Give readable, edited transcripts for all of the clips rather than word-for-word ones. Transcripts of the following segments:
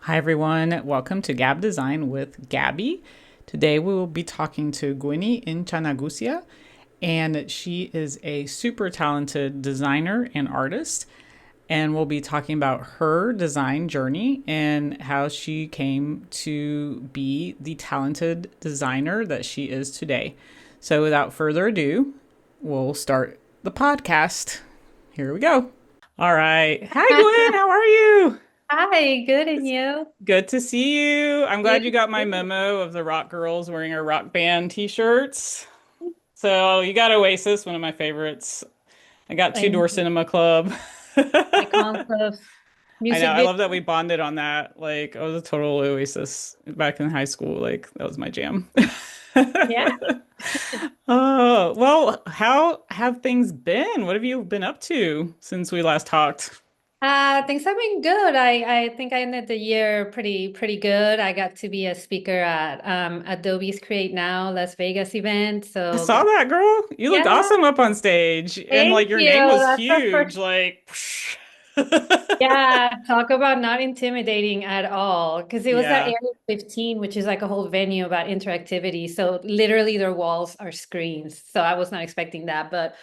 Hi, everyone. Welcome to Gab Design with Gabi. Today we will be talking to Gwenny in Chanagusia, and she is a super talented designer and artist. And we'll be talking about her design journey and how she came to be the talented designer that she is today. So, without further ado, we'll start the podcast. Here we go. All right. Hi, Gwen. How are you? Hi, good and you? Good to see you. I'm You glad you got my too. memo of the rock girls wearing our rock band t-shirts. So you got Oasis, one of my favorites. I got Two And Door Cinema Club. icons of I know. music I video. love that we bonded on that. Like, I was a total Oasis back in high school. Like, that was my jam. Yeah. Oh, well, how have things been? What have you been up to since we last talked? Things have been good. I think I ended the year pretty good. I got to be a speaker at Adobe's Create Now Las Vegas event. I So saw that, girl. You looked yeah, awesome up on stage, and like thank your you. name was That's the huge. first. Like, Yeah, talk about not intimidating at all. Because it was at yeah. Area 15, which is like a whole venue about interactivity. So literally their walls are screens. So I was not expecting that. But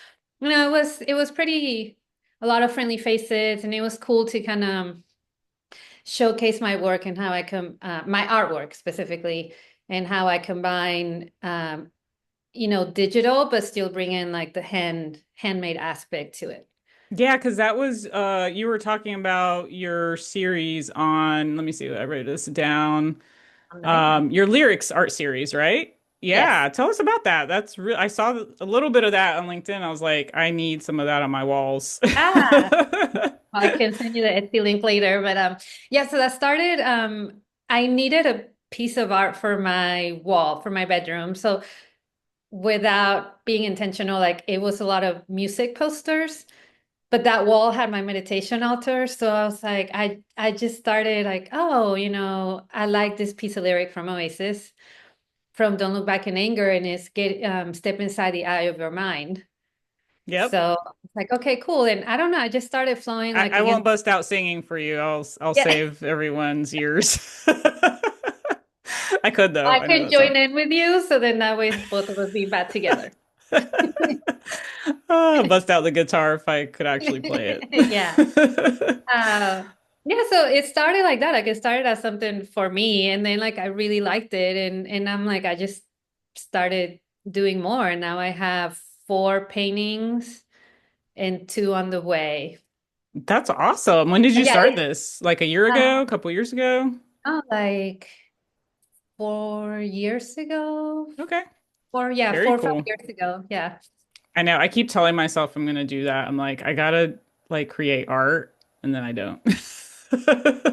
it was pretty a lot of friendly faces, and it was cool to kind of showcase my work and how I come my artwork specifically, and how I combine digital, but still bring in like the handmade aspect to it. Yeah, because that was you were talking about your series on, let me see, I wrote this down. On the band. Your lyrics art series, right? Yes. Yeah, tell us about that. That's real. I saw a little bit of that on LinkedIn. I was like, I need some of that on my walls. Ah, I can send you the Etsy link later, but yeah, so that started I needed a piece of art for my wall, for my bedroom. So without being intentional, like it was a lot of music posters, but that wall had my meditation altar. So I was like, I just started like, oh, I like this piece of lyric from Oasis from Don't Look Back in Anger, and it's get step inside the eye of your mind. Yep. So it's like, okay, cool. And I don't know, I just started flowing like I again. won't bust out singing for you. I'll Yeah. save everyone's ears. I could though. I I know could that song. join in with you, so then that way both of us be back together. Bust out the guitar if I could actually play Yeah. it. Yeah, so it started like that. Like it started as something for me, and then like I really liked it, and I'm like I just started doing more, and now I have four paintings and two on the way. That's awesome. When did you Yeah, start this? Like a year ago, uh, a couple years ago? like 4 years ago. Okay. Very Four or five cool. years ago. Yeah. I know. I keep telling myself I'm gonna do that. I'm like, I gotta like create art, and then I don't.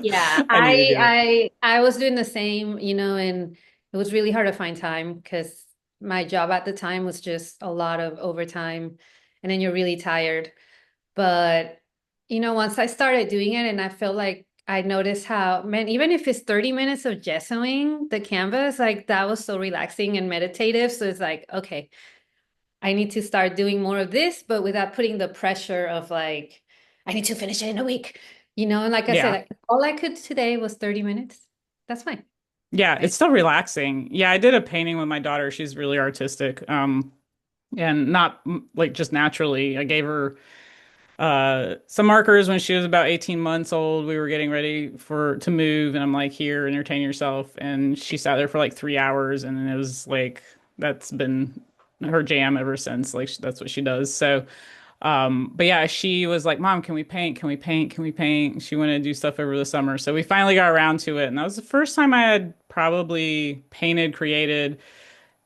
Yeah, I need to I do it. I I was doing the same, and it was really hard to find time because my job at the time was just a lot of overtime, and then you're really tired. But once I started doing it, and I felt like I noticed how, man, even if it's 30 minutes of gessoing the canvas, like that was so relaxing and meditative. So it's like, okay, I need to start doing more of this, but without putting the pressure of like, I need to finish it in a week. And like I said, Yeah. like all I could today was 30 minutes. That's fine. Yeah, it's Right? still relaxing. Yeah, I did a painting with my daughter. She's really artistic. And not like just naturally. I gave her some markers when she was about 18 months old. We were getting ready for to move, and I'm like, here, entertain yourself. And she sat there for like 3 hours, and then it was like that's been her jam ever since. Like that's what she does. So, but yeah, she was like, Mom, can we paint? Can we paint? Can we paint? She wanted to do stuff over the summer. So we finally got around to it. And that was the first time I had probably painted, created,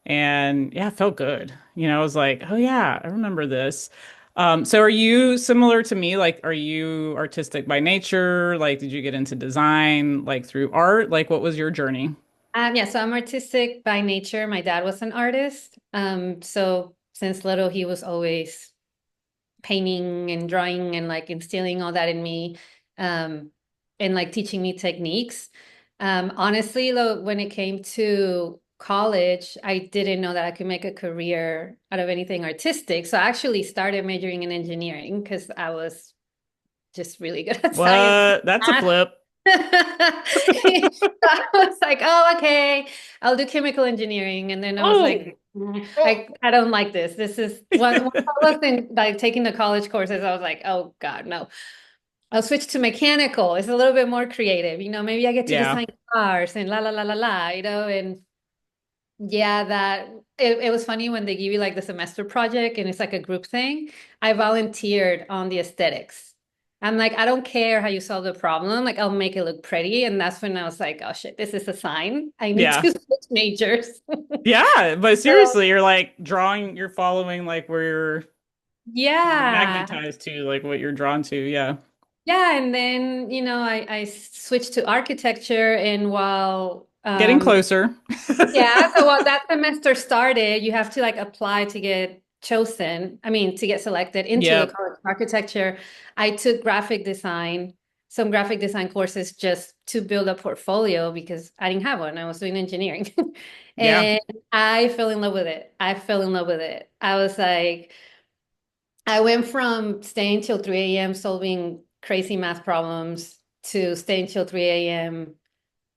and yeah, it felt good. I was like, oh yeah, I remember this. So are you similar to me? Like, are you artistic by nature? Like, did you get into design like through art? Like, what was your journey? Yeah, so I'm artistic by nature. My dad was an artist. So since little, he was always painting and drawing and like instilling all that in me, um, and like teaching me techniques. Honestly, though, when it came to college, I didn't know that I could make a career out of anything artistic. So I actually started majoring in engineering because I was just really good at science. What? That's a flip. I was like, oh, okay, I'll do chemical engineering. And then I was Oh, like, I don't like this. This is when I was in like taking the college courses, I was like, oh God, no. I'll switch to mechanical. It's a little bit more creative. Maybe I get to yeah, design cars and la la la la la, and yeah, it was funny when they give you like the semester project and it's like a group thing. I volunteered on the aesthetics. I'm like, I don't care how you solve the problem. Like, I'll make it look pretty. And that's when I was like, oh shit, this is a sign. I need yeah. to switch majors. Yeah, but So, seriously, you're like drawing, you're following like where you're yeah. magnetized to, like what you're drawn to. Yeah. Yeah. And then, I switched to architecture. And while, Getting closer. yeah, so while that semester started, you have to like apply to get chosen, I mean, to get selected into the Yep. college of architecture. I took graphic design, some graphic design courses just to build a portfolio because I didn't have one. I was doing engineering. Yeah. And I fell in love with it. I fell in love with it. I was like, I went from staying till 3 a.m. solving crazy math problems to staying till 3 a.m.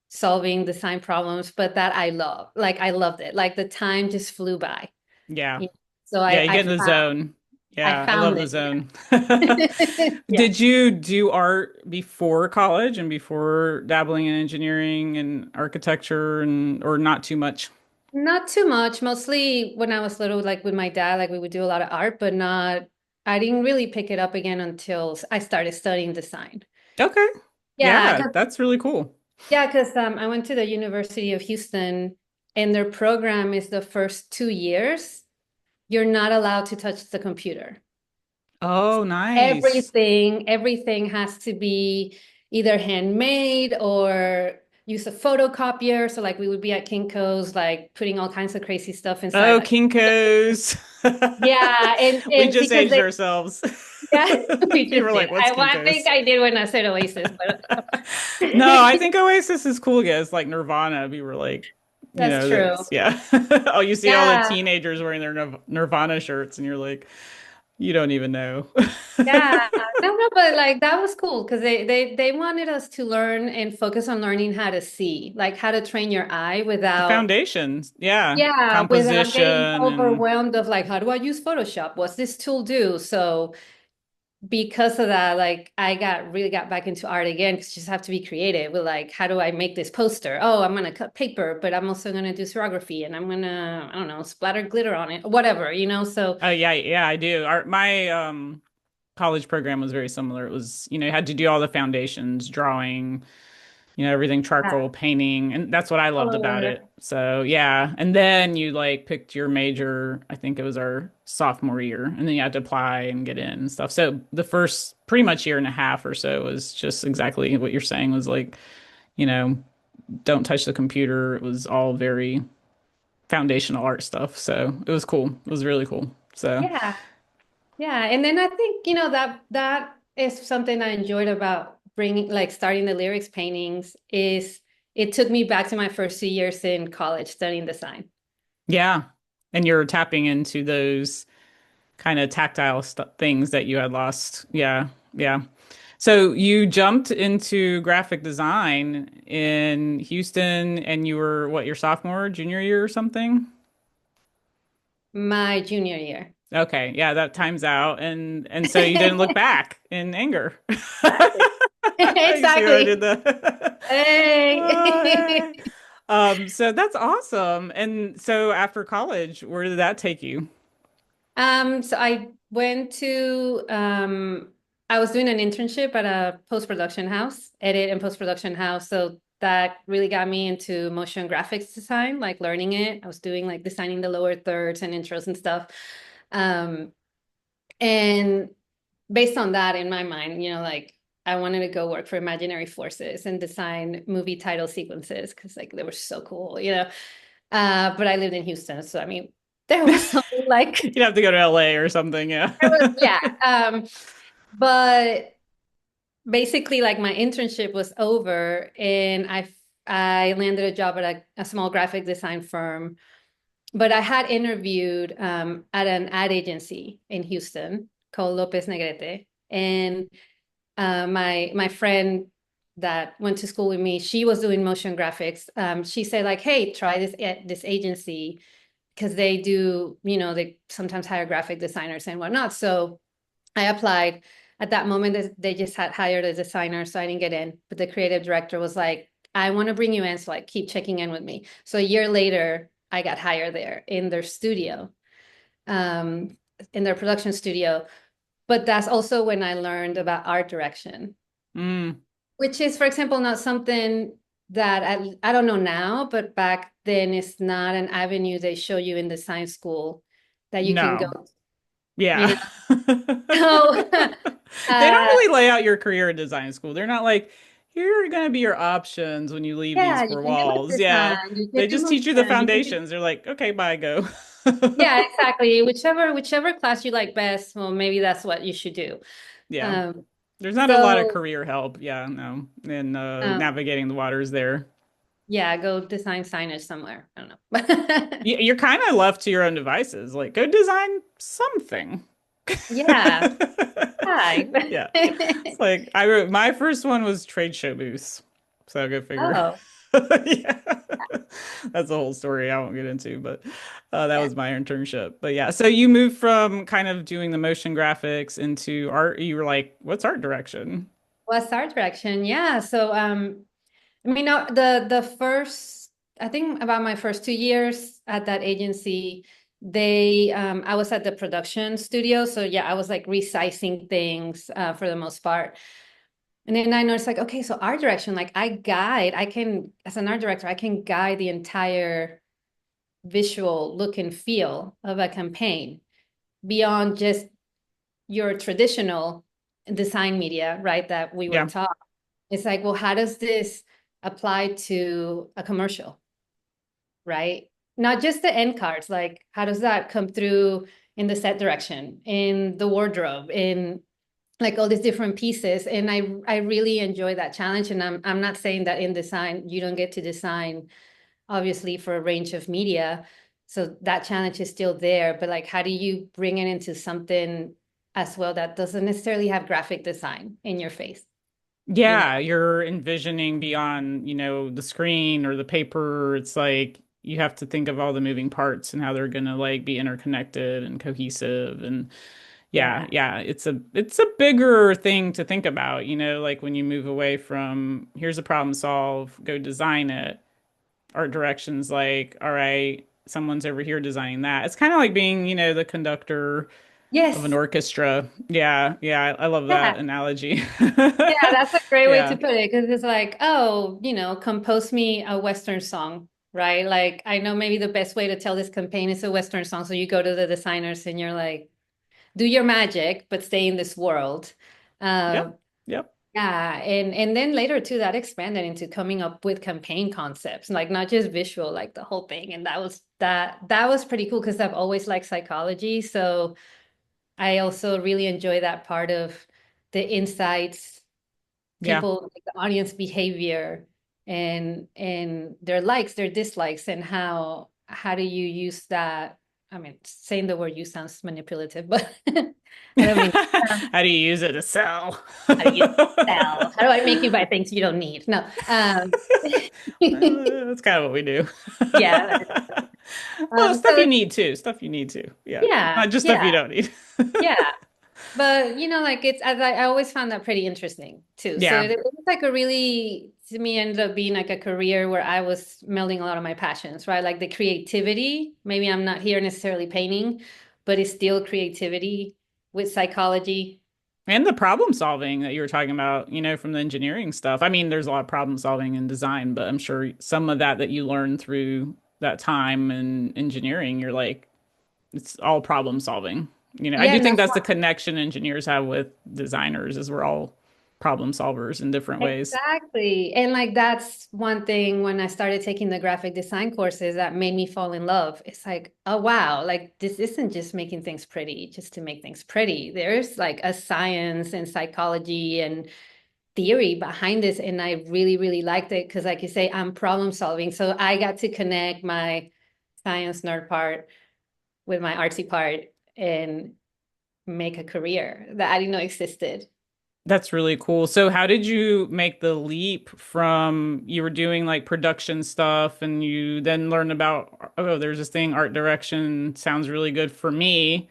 solving design problems, but that I love. Like I loved it. Like the time just flew by. Yeah. You know? So Yeah, I you I get in the found zone. I Yeah, I love found the it. zone. Yeah. Yeah. Did you do art before college and before dabbling in engineering and architecture and or not too much? Not too much. Mostly when I was little, like with my dad, like we would do a lot of art, but not I didn't really pick it up again until I started studying design. Okay. Yeah, Yeah, 'cause that's really cool. I went to the University of Houston and their program is the first 2 years, you're not allowed to touch the computer. Oh, nice. Everything has to be either handmade or use a photocopier. So like we would be at Kinko's, like putting all kinds of crazy stuff inside, Oh, like Kinko's. yeah, and We and just because aged they ourselves. yeah, we You just were did. like, what's I think Kinko's? I did when I said Oasis, but No, I think Oasis is cool, guys. Like Nirvana, we were like, that's true. that's yeah. Oh, you see all the Yeah, teenagers wearing their Nirvana shirts, and you're like, you don't even know. yeah. No, but like that was cool because they wanted us to learn and focus on learning how to see, like how to train your eye The without foundations, yeah, without getting composition and overwhelmed of like, how do I use Photoshop? What's this tool do? So because of that, like I got back into art again because you just have to be creative with like, how do I make this poster? Oh, I'm gonna cut paper, but I'm also gonna do serigraphy and I'm gonna, I don't know, splatter glitter on it, whatever. So yeah, yeah, I do. My college program was very similar. It was, you had to do all the foundations, drawing, everything yeah, charcoal painting, and that's what I loved about color. it. So, yeah. And then you like picked your major, I think it was our sophomore year, and then you had to apply and get in and stuff. So, the first pretty much year and a half or so was just exactly what you're saying was like, you know, don't touch the computer. It was all very foundational art stuff. So, it was cool. It was really cool. So, Yeah. Yeah, and then I think, that is something I enjoyed about bringing, like starting the lyrics paintings is it took me back to my first 2 years in college studying design. yeah. And you're tapping into those kind of tactile things that you had lost. Yeah, yeah. So you jumped into graphic design in Houston and you were what, your sophomore, junior year or something? My junior year. Okay, yeah, that time's out and so you didn't look back in anger. Exactly. You see what I did Exactly. there? Oh, Hey. yeah. So that's awesome. And so after college, where did that take you? So I was doing an internship at a post-production house, edit and post-production house. So that really got me into motion graphics design, like learning it. I was doing like designing the lower thirds and intros and stuff. Um, and based on that in my mind, like I wanted to go work for Imaginary Forces and design movie title sequences because like they were so cool. But I lived in Houston, so I mean, there was something like You'd have to go to LA or something, yeah. there was, yeah. But basically, like my internship was over, and I landed a job at a small graphic design firm. But I had interviewed at an ad agency in Houston called Lopez Negrete, and my friend that went to school with me, she was doing motion graphics. She said like, hey, try this agency because they do, they sometimes hire graphic designers and whatnot. So I applied. At that moment, they just had hired a designer, so I didn't get in. But the creative director was like, I want to bring you in, so like keep checking in with me. So a year later, I got hired there in their studio, um, in their production studio. But that's also when I learned about art direction, Mm, which is, for example, not something that I don't know now, but back then it's not an avenue they show you in design school that you can go, no. you Yeah. know. So, They don't uh, really lay out your career in design school. They're not like, here are going to be your options when you leave these yeah, you four can do web walls. Yeah. design, you can They do just teach you the motion, you can do, foundations. They're like, okay, bye, go. yeah, exactly. Whichever class you like best, well, maybe that's what you should do. Yeah. Um, There's not a lot of so, career help. Yeah, no. In um, navigating the waters there. yeah, go design signage somewhere. I don't know. You're kind of left to your own devices. Like, go design something. Yeah, hi. Yeah. It's like I wrote my first one was trade show booths. So go figure. Oh, Yeah. That's a whole story I won't get into, but that yeah. was my internship. But yeah, so you moved from kind of doing the motion graphics into art. You were like, what's art direction? What's art direction? Yeah. So, I mean, the first, I think about my first 2 years at that agency, I was at the production studio. So yeah, I was like resizing things for the most part. And then I noticed like, okay, so art direction, like as an art director, I can guide the entire visual look and feel of a campaign beyond just your traditional design media, right? That we were Yeah. taught. It's like, well, how does this apply to a commercial, right? Not just the end cards, like how does that come through in the set direction, in the wardrobe, in like all these different pieces. And I really enjoy that challenge. And I'm not saying that in design you don't get to design obviously for a range of media. So that challenge is still there, but like how do you bring it into something as well that doesn't necessarily have graphic design in your face, you know? Yeah, you're envisioning beyond, the screen or the paper. It's like you have to think of all the moving parts and how they're gonna like be interconnected and cohesive. And yeah, Yeah. yeah, it's a bigger thing to think about, like when you move away from here's a problem solve, go design it. Art directions like, all right, someone's over here designing that. It's kind of like being, the conductor of an Yes. orchestra. Yeah, yeah, I love that Yeah. analogy. Yeah, that's a great way to Yeah. put it because it's like, oh, compose me a Western song, right? Like, I know maybe the best way to tell this campaign is a Western song. So you go to the designers and you're like, do your magic, but stay in this world. Uh, Yep. Yep. yeah, and then later too, that expanded into coming up with campaign concepts, like not just visual, like the whole thing. And that was pretty cool because I've always liked psychology. So I also really enjoy that part of the insights, Yeah. people, like the audience behavior and their likes, their dislikes, and how do you use that? I mean, saying the word "you" sounds manipulative, but I don't mean How do you use it to sell? how do you sell? How do I make you buy things you don't need? No. That's kind of what we do. Yeah. Well, stuff So you need too. Stuff you need to. Yeah. yeah, Not just stuff you yeah, don't need. yeah. But like I always found that pretty interesting too. So Yeah. it was like a really, to me, ended up being like a career where I was melding a lot of my passions, right? Like the creativity. Maybe I'm not here necessarily painting, but it's still creativity with psychology. And the problem solving that you were talking about, from the engineering stuff. I mean, there's a lot of problem solving in design, but I'm sure some of that you learn through that time in engineering, you're like, it's all problem solving. I Yeah, do and think that's that's the connection engineers have with designers is we're all problem solvers in different ways. exactly. And like that's one thing when I started taking the graphic design courses that made me fall in love. It's like, oh wow, like this isn't just making things pretty just to make things pretty. There's like a science and psychology and theory behind this. And I really, really liked it because like you say, I'm problem solving. So I got to connect my science nerd part with my artsy part and make a career that I didn't know existed. That's really cool. So how did you make the leap from you were doing like production stuff and you then learned about, oh, there's this thing, art direction sounds really good for me,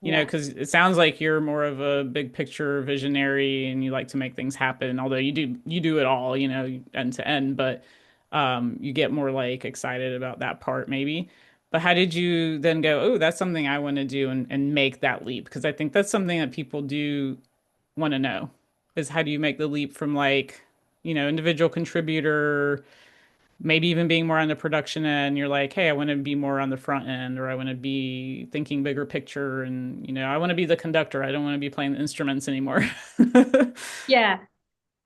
Yeah. because it sounds like you're more of a big picture visionary and you like to make things happen, although you do it all, end to end, but you get more like excited about that part maybe. But how did you then go, oh, that's something I want to do and make that leap? Because I think that's something that people do want to know is how do you make the leap from like, individual contributor, maybe even being more on the production end. You're like, hey, I want to be more on the front end, or I want to be thinking bigger picture, and I want to be the conductor. I don't want to be playing the instruments anymore. Yeah.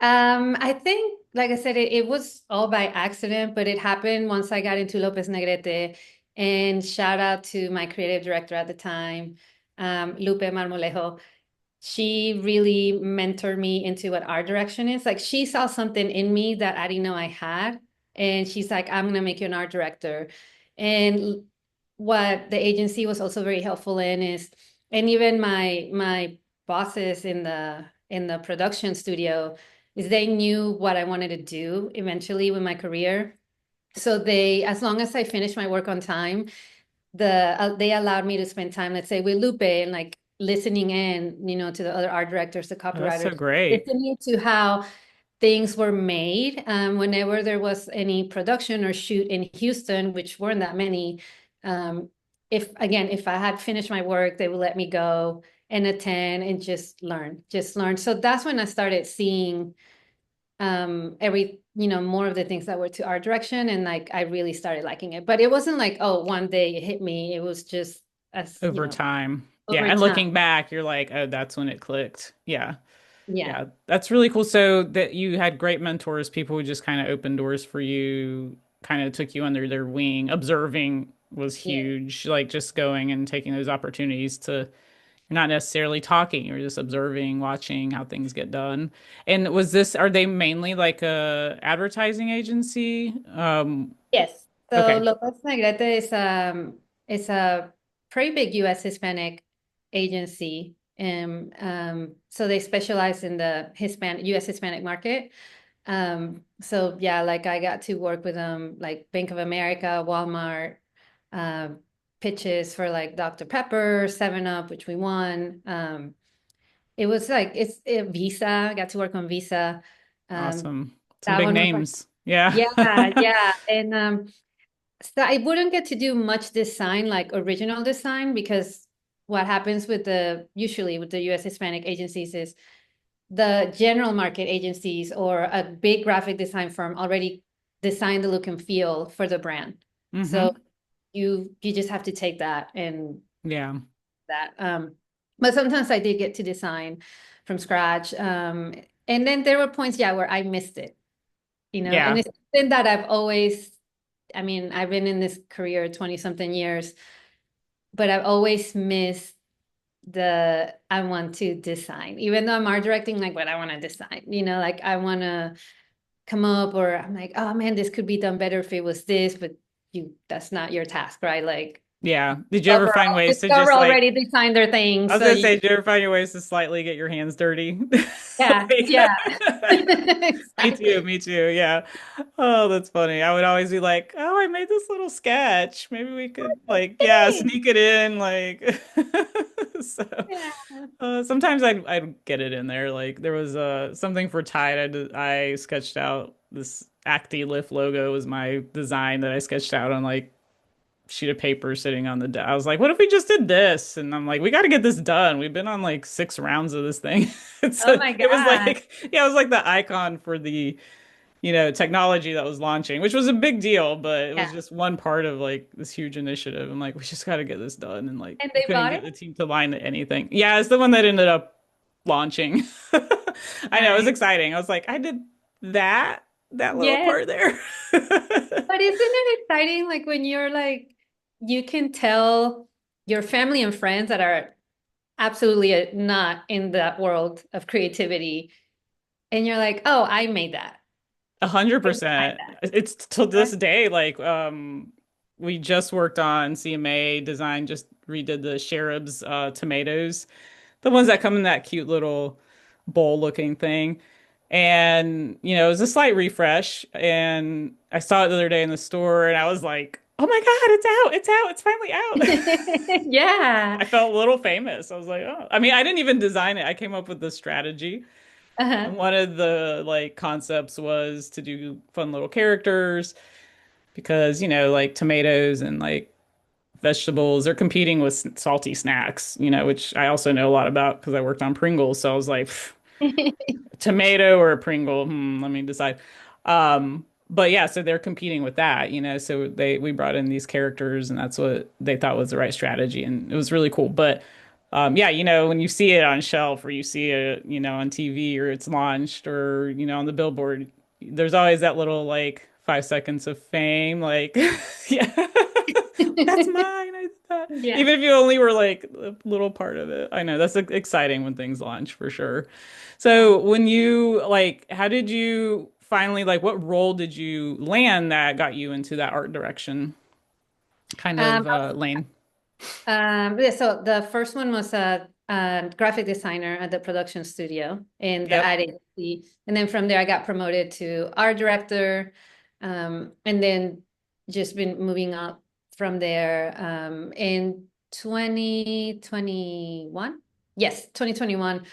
I think, like I said, it was all by accident, but it happened once I got into Lopez Negrete. And shout out to my creative director at the time, Lupe Marmolejo. She really mentored me into what art direction is. Like she saw something in me that I didn't know I had. And she's like, I'm gonna make you an art director. And what the agency was also very helpful in is, and even my bosses in the production studio, is they knew what I wanted to do eventually with my career. So they, as long as I finished my work on time, they allowed me to spend time, let's say, with Lupe and like listening in, to the other art directors, the Oh, that's so copywriters, great. listening to how things were made. Whenever there was any production or shoot in Houston, which weren't that many, um, if I had finished my work, they would let me go and attend and just learn. So that's when I started seeing more of the things that were to art direction, and like I really started liking it. But it wasn't like, oh, one day it hit me. It was just as Over time. Yeah, over and time. looking back, you're like, oh, that's when it clicked. Yeah. Yeah. Yeah, that's really cool. So that you had great mentors, people who just kind of opened doors for you, kind of took you under their wing. Observing was Yeah. huge, like just going and taking those opportunities to not necessarily talking, you're just observing, watching how things get done. And are they mainly like a advertising agency? Yes. So Okay. Lopez Negrete is a pretty big U.S. Hispanic agency. And so they specialize in the U.S. Hispanic market. So yeah, like I got to work with them, like Bank of America, Walmart, um, pitches for like Dr. Pepper, 7 Up, which we won. It was like Visa. I got to work on Visa. Um, Awesome. Some that big one was like, names. Yeah. yeah, yeah. And so I wouldn't get to do much design, like original design, because what happens usually with the US Hispanic agencies is the general market agencies or a big graphic design firm already design the look and feel for the brand. So Mm-hmm. you just have to take that and Yeah. that. But sometimes I did get to design from scratch. And then there were points, yeah, where I missed it, and Yeah. it's something that I mean, I've been in this career 20 something years, but I've always missed I want to design, even though I'm art directing, like what I want to design, like I want to come up, or I'm like, oh man, this could be done better if it was this, but that's not your task, right? Like Yeah. Did you ever find ways to Discover just like, already designed their thing. I was So gonna say, did you ever find your ways to slightly get your hands dirty? yeah, Like, yeah. me too, Exactly. me too. Yeah. Oh, that's funny. I would always be like, oh, I made this little sketch. Maybe we could like, yeah, Hey. sneak it in. Like, so Yeah. sometimes I'd get it in there. Like there was something for Tide. I sketched out this Acti Lift logo was my design that I sketched out on like sheet of paper sitting on the desk. I was like, what if we just did this? And I'm like, we got to get this done. We've been on like 6 rounds of this thing. Oh my It was God. like, yeah, it was like the icon for the, technology that was launching, which was a big deal, but it was Yeah. just one part of like this huge initiative. I'm like, we just got to get this done. And like, And we they couldn't bought get it? the team to line anything. Yeah, it's the one that ended up launching. I know, it was Nice. exciting. I was like, I did that little Yes. part there. But isn't it exciting? Like when you're like, you can tell your family and friends that are absolutely not in that world of creativity. And you're like, oh, I made that. A hundred I designed percent. that. It's till this Right? day, like we just worked on CMA design, just redid the cherubs tomatoes. The ones that come in that cute little bowl looking thing. And, it was a slight refresh. And I saw it the other day in the store and I was like, oh my God, it's out. It's out. It's finally out. Yeah. I felt a little famous. I was like, oh, I mean, I didn't even design it. I came up with the strategy. Uh-huh. And one of the like concepts was to do fun little characters because, like tomatoes and like vegetables are competing with salty snacks, which I also know a lot about because I worked on Pringles. So I was like, tomato or a Pringle, let me decide. But yeah, so they're competing with that, so we brought in these characters and that's what they thought was the right strategy. And it was really cool. But yeah, when you see it on shelf or you see it, on TV or it's launched or, on the billboard, there's always that little like 5 seconds of fame, like, yeah, that's mine. I did that. Yeah. Even if you only were like a little part of it. I know that's exciting when things launch for sure. So when you like, how did you finally like, what role did you land that got you into that art direction kind Um, of lane? yeah, so the first one was a graphic designer at the production studio in the Yep. ad agency. And then from there, I got promoted to art director. And then just been moving up from there. In 2021, yes, 2021,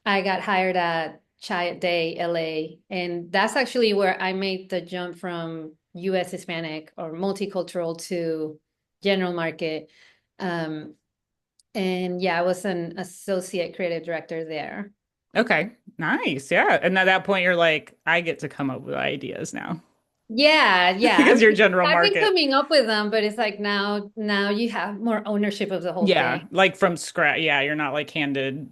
I got hired at Chiat Day, LA. And that's actually where I made the jump from US Hispanic or multicultural to general market. Um, and yeah, I was an associate creative director there. Okay. Nice. Yeah. And at that point, you're like, I get to come up with ideas now Yeah, yeah. because you're general I've been market. coming up with them, but it's like now you have more ownership of the whole Yeah. thing. Like from scratch. Yeah. You're not like handed,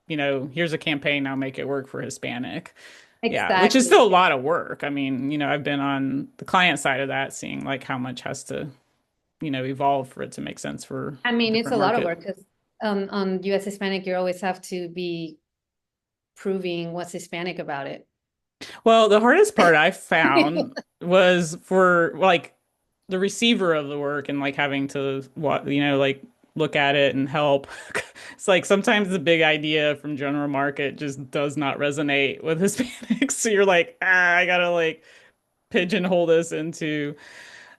here's a campaign, now make it work for Hispanic. Yeah, which is Exactly. still a lot of work. I mean, I've been on the client side of that, seeing like how much has to, evolve for it to make sense for I a mean, it's different a lot of market. work because on US Hispanic, you always have to be proving what's Hispanic about it. Well, the hardest part I found was for like the receiver of the work and like having to what, like look at it and help. It's like sometimes the big idea from general market just does not resonate with Hispanics. So you're like, I gotta like pigeonhole this into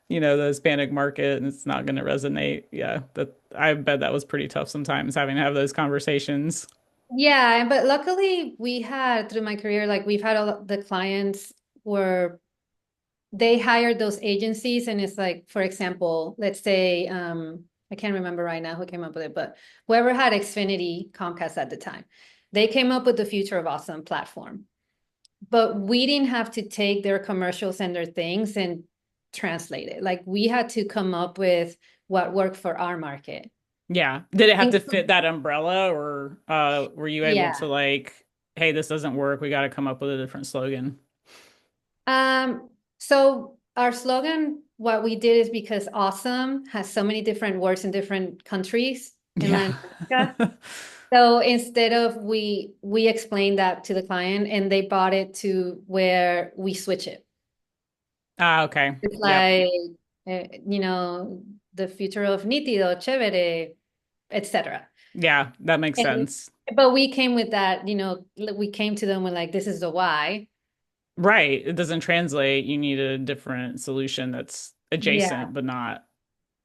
the Hispanic market and it's not going to resonate. Yeah, that I bet that was pretty tough sometimes having to have those conversations. Yeah, but luckily we had through my career, like we've had the clients where they hired those agencies and it's like, for example, let's say, I can't remember right now who came up with it, but whoever had Xfinity Comcast at the time, they came up with the Future of Awesome platform. But we didn't have to take their commercials and their things and translate it. Like we had to come up with what worked for our market. Yeah. Did it have And to fit that umbrella or were you able yeah. to like, hey, this doesn't work. We got to come up with a different slogan. So our slogan, what we did is because awesome has so many different words in different countries in Yeah. Latin America. So instead of we explained that to the client and they bought it to where we switch it. Ah, okay. It's Yep. like the future of nítido, chévere, etc. Yeah, that makes And sense. but we came with that, we came to them with like this is the why. Right. It doesn't translate. You need a different solution that's Yeah. adjacent, but not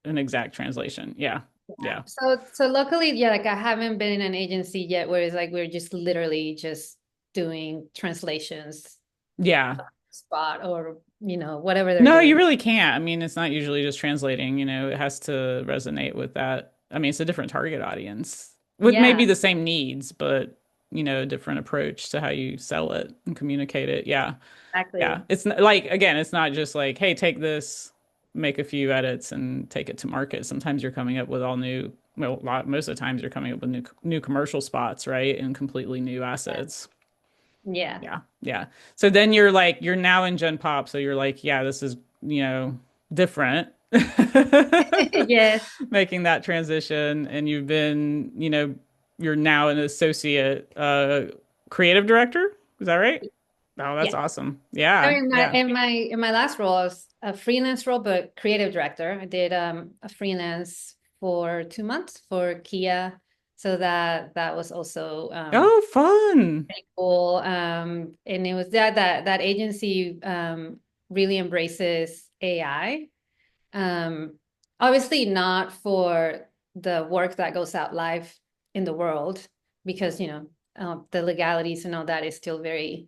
an exact translation. Yeah. Yeah. Yeah. So luckily, yeah, like I haven't been in an agency yet where it's like we're just literally just doing translations Yeah. spot or whatever they're No, you doing. really can't. I mean, it's not usually just translating, it has to resonate with that. I mean, it's a different target audience with maybe Yeah, the same needs, but, a different approach to how you sell it and communicate it. Yeah. Yeah. exactly. Like, again, it's not just like, hey, take this, make a few edits and take it to market. Sometimes you're coming up with all new, well, most of the times you're coming up with new commercial spots, right? And completely new Yeah. assets. Yeah. Yeah, yeah. So then you're like, you're now in Gen Pop. So you're like, yeah, this is, different. Yes. Making that transition. And you've been, you're now an associate creative director. Is that right? Oh, that's Yeah. awesome. So Yeah, yeah. in my last role, I was a freelance role, but creative director. I did a freelance for 2 months for Kia. So that was also Oh, fun. pretty cool. And it was that agency really embraces AI. Um, Obviously not for the work that goes out live in the world, because the legalities and all that is still very,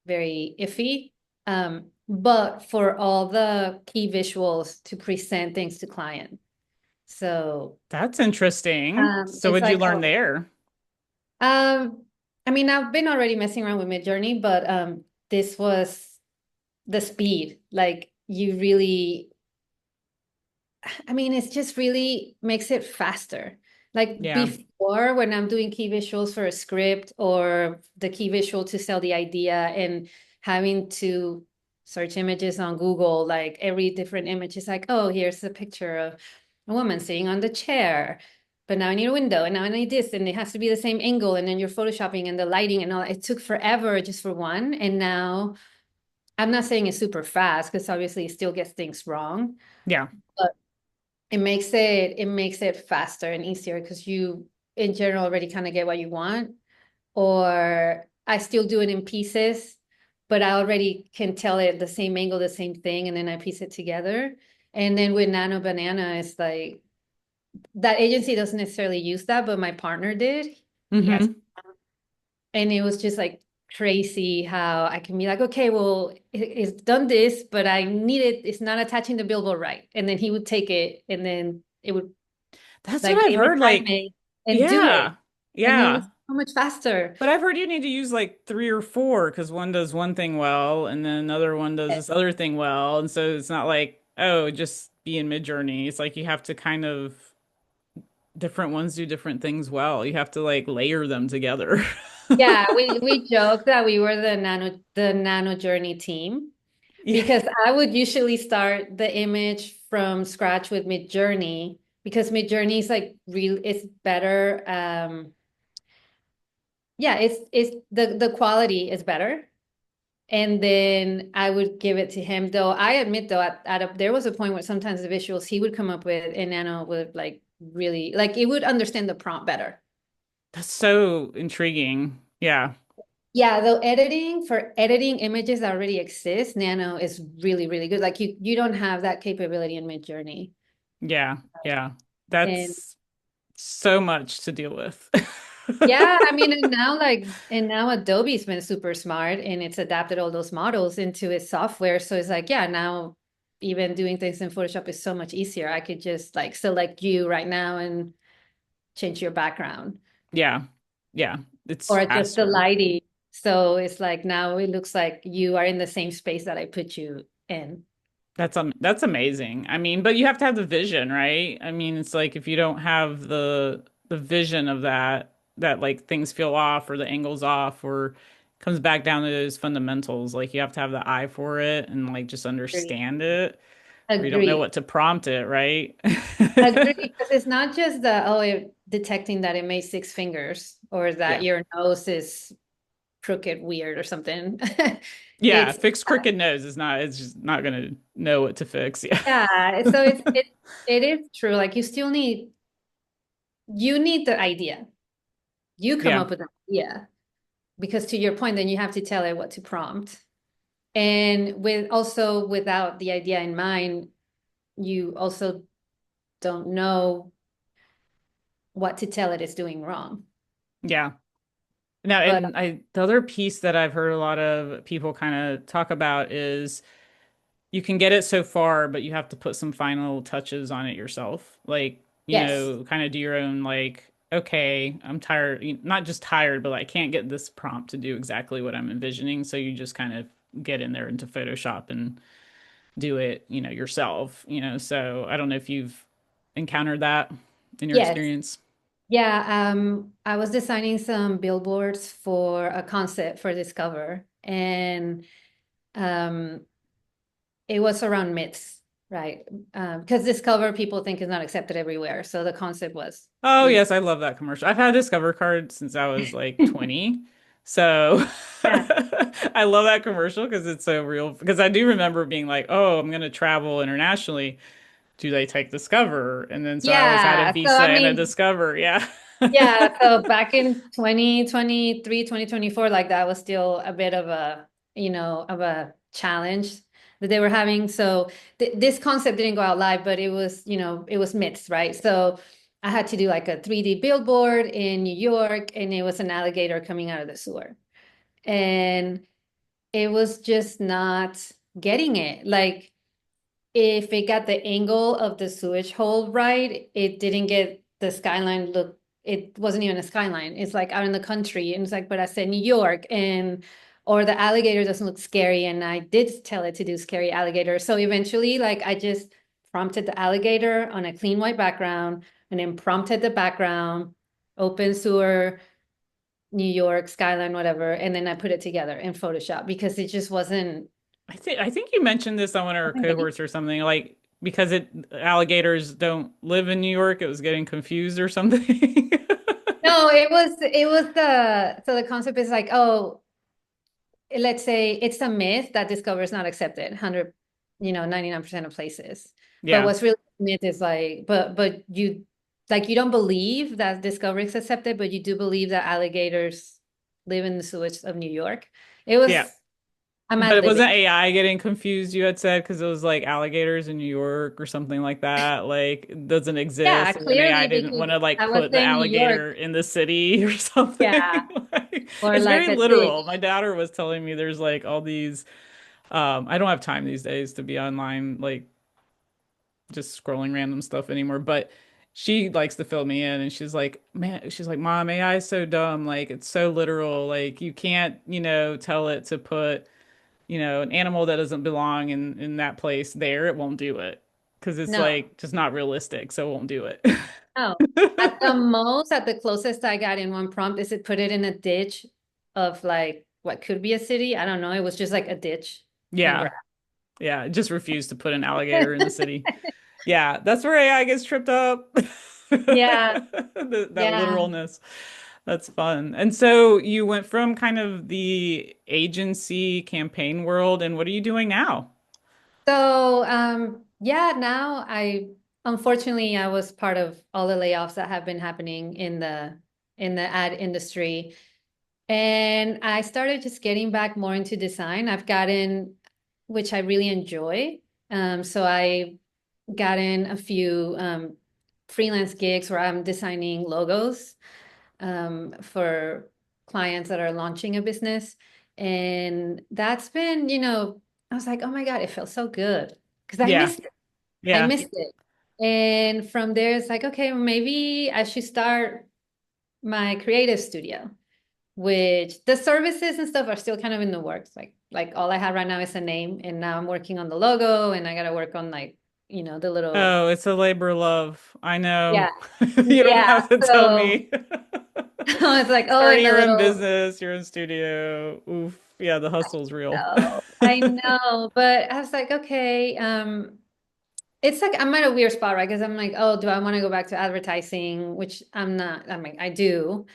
very iffy. But for all the key visuals to present things to client. So That's interesting. So it's what'd you like, learn oh, there? um, I mean, I've been already messing around with Midjourney, but this was the speed. Like you really, I mean, it's just really makes it faster. Like Yeah. before, when I'm doing key visuals for a script or the key visual to sell the idea and having to search images on Google, like every different image is like, oh, here's a picture of a woman sitting on the chair. But now I need a window and now I need this, and it has to be the same angle, and then you're photoshopping and the lighting and all. It took forever just for one. And now I'm not saying it's super fast because obviously it still gets things wrong, Yeah. but it makes it faster and easier because you in general already kind of get what you want. Or I still do it in pieces, but I already can tell it the same angle, the same thing, and then I piece it together. And then with Nano Banana, it's like that agency doesn't necessarily use that, but my partner did. He has, Mm-hmm. and it was just like crazy how I can be like, okay, well, it's done this, but I need it. It's not attaching the billboard right. And then he would take it and then it would That's what like the I've image heard. Like, fragment and do it. yeah. And it was Yeah. so much faster. But I've heard you need to use like three or four because one does one thing well and then another one does this other thing well. And so it's not like, oh, just be in Midjourney. It's like you have to kind of different ones do different things well. You have to like layer them together. Yeah, we joked that we were the nano journey team Yeah. because I would usually start the image from scratch with Midjourney because Midjourney is like real it's better. Yeah, it's the quality is better. And then I would give it to him, though I admit though there was a point where sometimes the visuals he would come up with and Nano would like really like it would understand the prompt better. That's so intriguing. Yeah. Yeah, though editing images that already exist, Nano is really, really good. Like you don't have that capability in Midjourney. Yeah. Yeah. And That's so much to deal with. yeah, I mean, and now Adobe's been super smart and it's adapted all those models into its software. So it's like, yeah, now even doing things in Photoshop is so much easier. I could just like select you right now and change your background Yeah. Yeah. It's or adjust the faster. lighting. So it's like now it looks like you are in the same space that I put you in. That's amazing. I mean, but you have to have the vision, right? I mean, it's like if you don't have the vision of that like things feel off or the angle's off or comes back down to those fundamentals. Like you have to have the eye for it and like just Agree. understand it or you don't know Agree. what to prompt it, right? Agree, because it's not just detecting that it made six fingers or that Yeah. your nose is crooked weird or something. Yeah, It's fix crooked nose is not it's just not gonna know what to fix. Yeah. yeah, so it is true. Like you need the idea. You come Yeah. up with an idea because to your point, then you have to tell it what to prompt. And without the idea in mind, you also don't know what to tell it is doing wrong. Yeah. Now, But and the other piece that I've heard a lot of people kind of talk about is you can get it so far, but you have to put some final touches on it yourself. Like, yes, kind of do your own, like, okay, I'm tired, not just tired, but I can't get this prompt to do exactly what I'm envisioning. So you just kind of get in there into Photoshop and do it, yourself, So I don't know if you've encountered that in your yes. experience. Yeah, I was designing some billboards for a concept for Discover, and um, it was around myths, right? Because Discover people think is not accepted everywhere. So the concept was, Oh, you know, yes, I love that commercial. I've had a Discover card since I was like 20. So yeah, I love that commercial because it's so real. Because I do remember being like, oh, I'm going to travel internationally. Do they take Discover? And then so I always had a yeah. So Visa I and a mean, Discover. Yeah. Yeah, so back in 2023, 2024, like that was still a bit of a, of a challenge that they were having. So th this concept didn't go out live, but it was, it was mixed, right? So I had to do like a 3D billboard in New York, and it was an alligator coming out of the sewer. And it was just not getting it. Like, if it got the angle of the sewage hole right, it didn't get the skyline look. It wasn't even a skyline. It's like out in the country, and it's like, but I said New York, and or the alligator doesn't look scary, and I did tell it to do scary alligator. So eventually, like I just prompted the alligator on a clean white background, and then prompted the background, open sewer, New York skyline, whatever, and then I put it together in Photoshop because it just wasn't. I think you mentioned this on one of our Wasn't getting. cohorts or something, like because it alligators don't live in New York, it was getting confused or something. No, it was the concept is like, oh, let's say it's a myth that Discover is not accepted 100, 99% of places. But Yeah. what's really myth is like, but you like you don't believe that Discover is accepted, but you do believe that alligators live in the sewage of New York. It Yeah. was I'm But ad it wasn't libbing. AI getting confused, you had said, because it was like alligators in New York or something like that. Like it doesn't Yeah, exist. And then AI clearly didn't because want to like I was put the saying New York, alligator in the city or yeah, something. Like, or it's like very a literal. My ditch. daughter was telling me there's like all these I don't have time these days to be online, like just scrolling random stuff anymore. But she likes to fill me in and she's like, man, she's like, Mom, AI is so dumb. Like it's so literal. Like you can't, tell it to put an animal that doesn't belong in that place there, it won't do it because it's No. like just not realistic, so it won't do it. Oh, at the closest I got in one prompt is it put it in a ditch of like what could be a city. I don't know. It was just like a ditch and Yeah, grass. yeah, it just refused to put an alligator in the city. Yeah, that's where AI gets tripped up. Yeah, That yeah. literalness. That's fun. And so you went from kind of the agency campaign world, and what are you doing now? So, yeah, now unfortunately I was part of all the layoffs that have been happening in the ad industry. And I started just getting back more into design. I've gotten, which I really enjoy. So I got in a few freelance gigs where I'm designing logos for clients that are launching a business. And that's been, I was like, oh my God, it feels so good because I Yeah, missed it. I yeah. missed it. And from there, it's like, okay, maybe I should start my creative studio, which the services and stuff are still kind of in the works. Like all I have right now is a name, and now I'm working on the logo, and I got to work on like, the little, Oh, it's a labor of love. I know. yeah, You don't yeah. have to tell So me. it's like, oh, Starting and the your own little, business, your own studio. Oof. Yeah, the hustle's real. no, I know, but I was like, okay, it's like I'm at a weird spot, right? Because I'm like, oh, do I want to go back to advertising? Which I'm not. I'm like, I do.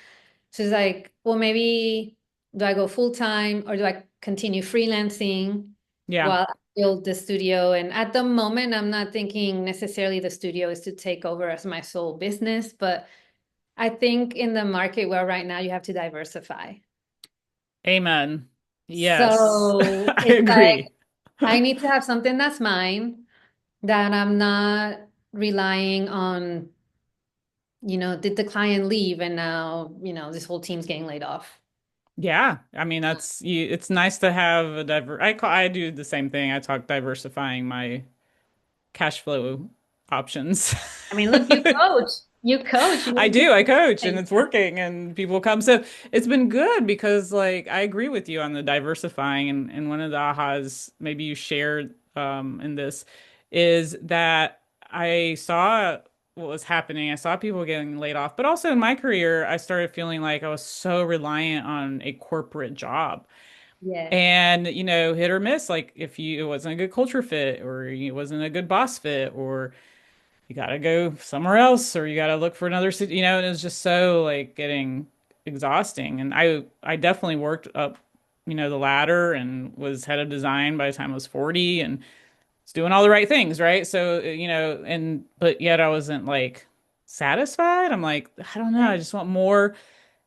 So it's like, well, maybe do I go full time or do I continue freelancing Yeah. while I build the studio? And at the moment, I'm not thinking necessarily the studio is to take over as my sole business, but I think in the market where right now you have to diversify. Amen. Yes. So I it's like agree. I need to have something that's mine that I'm not relying on, did the client leave and now, this whole team's getting laid off. Yeah. I mean, it's nice to have a I do the same thing. I talk diversifying my cash flow options. I mean, look, you coach. You coach. I You do. I coach and things. it's working and people come. So it's been good because like I agree with you on the diversifying and one of the ahas maybe you shared in this is that I saw what was happening. I saw people getting laid off, but also in my career, I started feeling like I was so reliant on a corporate job. Yeah. And, hit or miss, like if it wasn't a good culture fit or it wasn't a good boss fit or you gotta go somewhere else or you gotta look for another city, and it was just so like getting exhausting. And I definitely worked up, the ladder and was head of design by the time I was 40 and was doing all the right things, right? So, and but yet I wasn't like satisfied. I'm like, I don't know, I Right. just want more.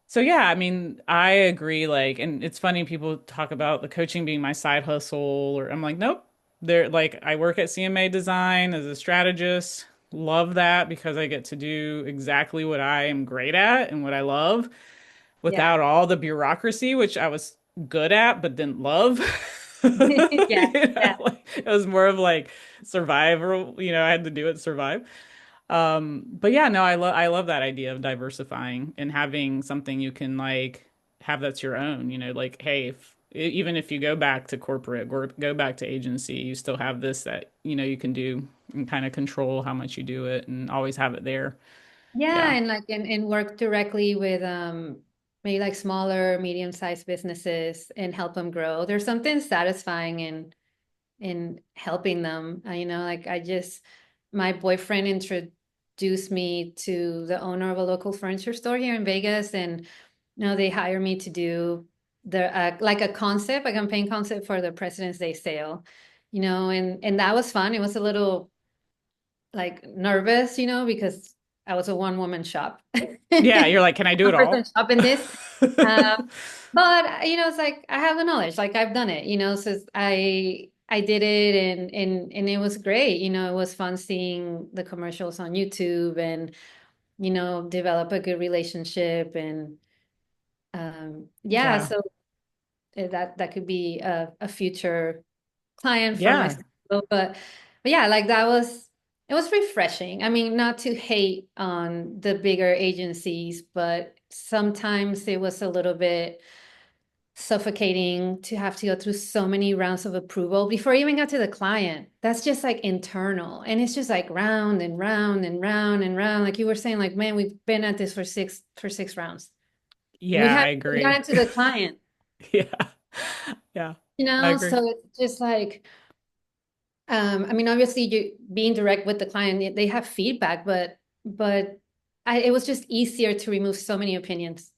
So yeah, I mean, I agree. Like, and it's funny people talk about the coaching being my side hustle, or I'm like, nope. They're like, I work at CMA Design as a strategist. Love that because I get to do exactly what I am great at and what I love Yeah. without all the bureaucracy, which I was good at but didn't love. Yeah. Yeah. Like, it was more of like survival, I had to do it to survive. But yeah, no, I love that idea of diversifying and having something you can like have that's your own, like hey, even if you go back to corporate or go back to agency, you still have this that you can do and kind of control how much you do it and always have it there. Yeah, Yeah. and like and work directly with maybe like smaller, medium-sized businesses and help them grow. There's something satisfying in helping them. Like my boyfriend introduced me to the owner of a local furniture store here in Vegas, and they hire me to do the like a concept, a campaign concept for the President's Day sale. And that was fun. It was a little like nervous, because I was a one woman shop. Yeah, you're like, can I do it One person all? shop in this. Um, but it's like I have the knowledge, like I've done it, so I did it and it was great. It was fun seeing the commercials on YouTube and develop a good relationship and yeah, Yeah. so that could be a future client for Yeah. myself. But yeah, like that was it was refreshing. I mean, not to hate on the bigger agencies, but sometimes it was a little bit suffocating to have to go through so many rounds of approval before you even got to the client. That's just like internal. And it's just like round and round and round and round. Like you were saying, like, man, we've been at this for six rounds. We Yeah, I haven't even agree. gotten to the client, Yeah. Yeah. I agree. So it's just like I mean, obviously, you being direct with the client, they have feedback, but it was just easier to remove so many opinions.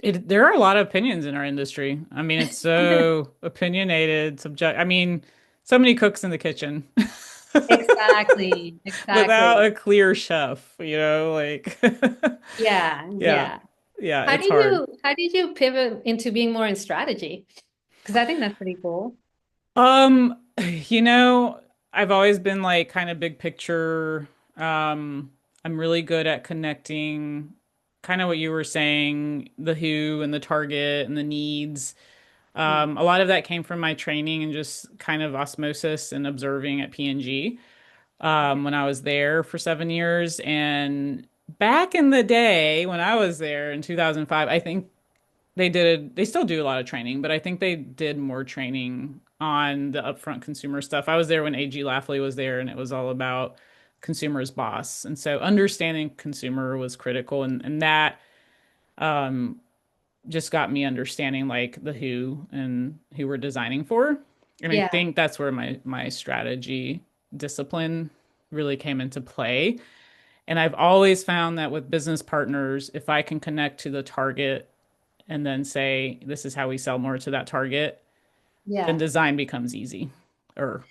There are a lot of opinions in our industry. I mean, it's so opinionated, subject. I mean, so many cooks in the kitchen Exactly, without exactly. a clear chef, like Yeah, yeah. yeah. Yeah, it's hard. How did you pivot into being more in strategy? Because I think that's pretty cool. Um, you know, I've always been like kind of big picture. I'm really good at connecting kind of what you were saying, the who and the target and the needs. Mm, A lot of that came from my training and just kind of osmosis and observing at P&G okay. when I was there for 7 years. And back in the day when I was there in 2005, I think they still do a lot of training, but I think they did more training on the upfront consumer stuff. I was there when AG Lafley was there, and it was all about consumer's boss. And so understanding consumer was critical, and that um, just got me understanding like the who and who we're designing for. And I Yeah, think that's where my strategy discipline really came into play. And I've always found that with business partners, if I can connect to the target and then say, this is how we sell more to that target, then yeah. design becomes easy. Or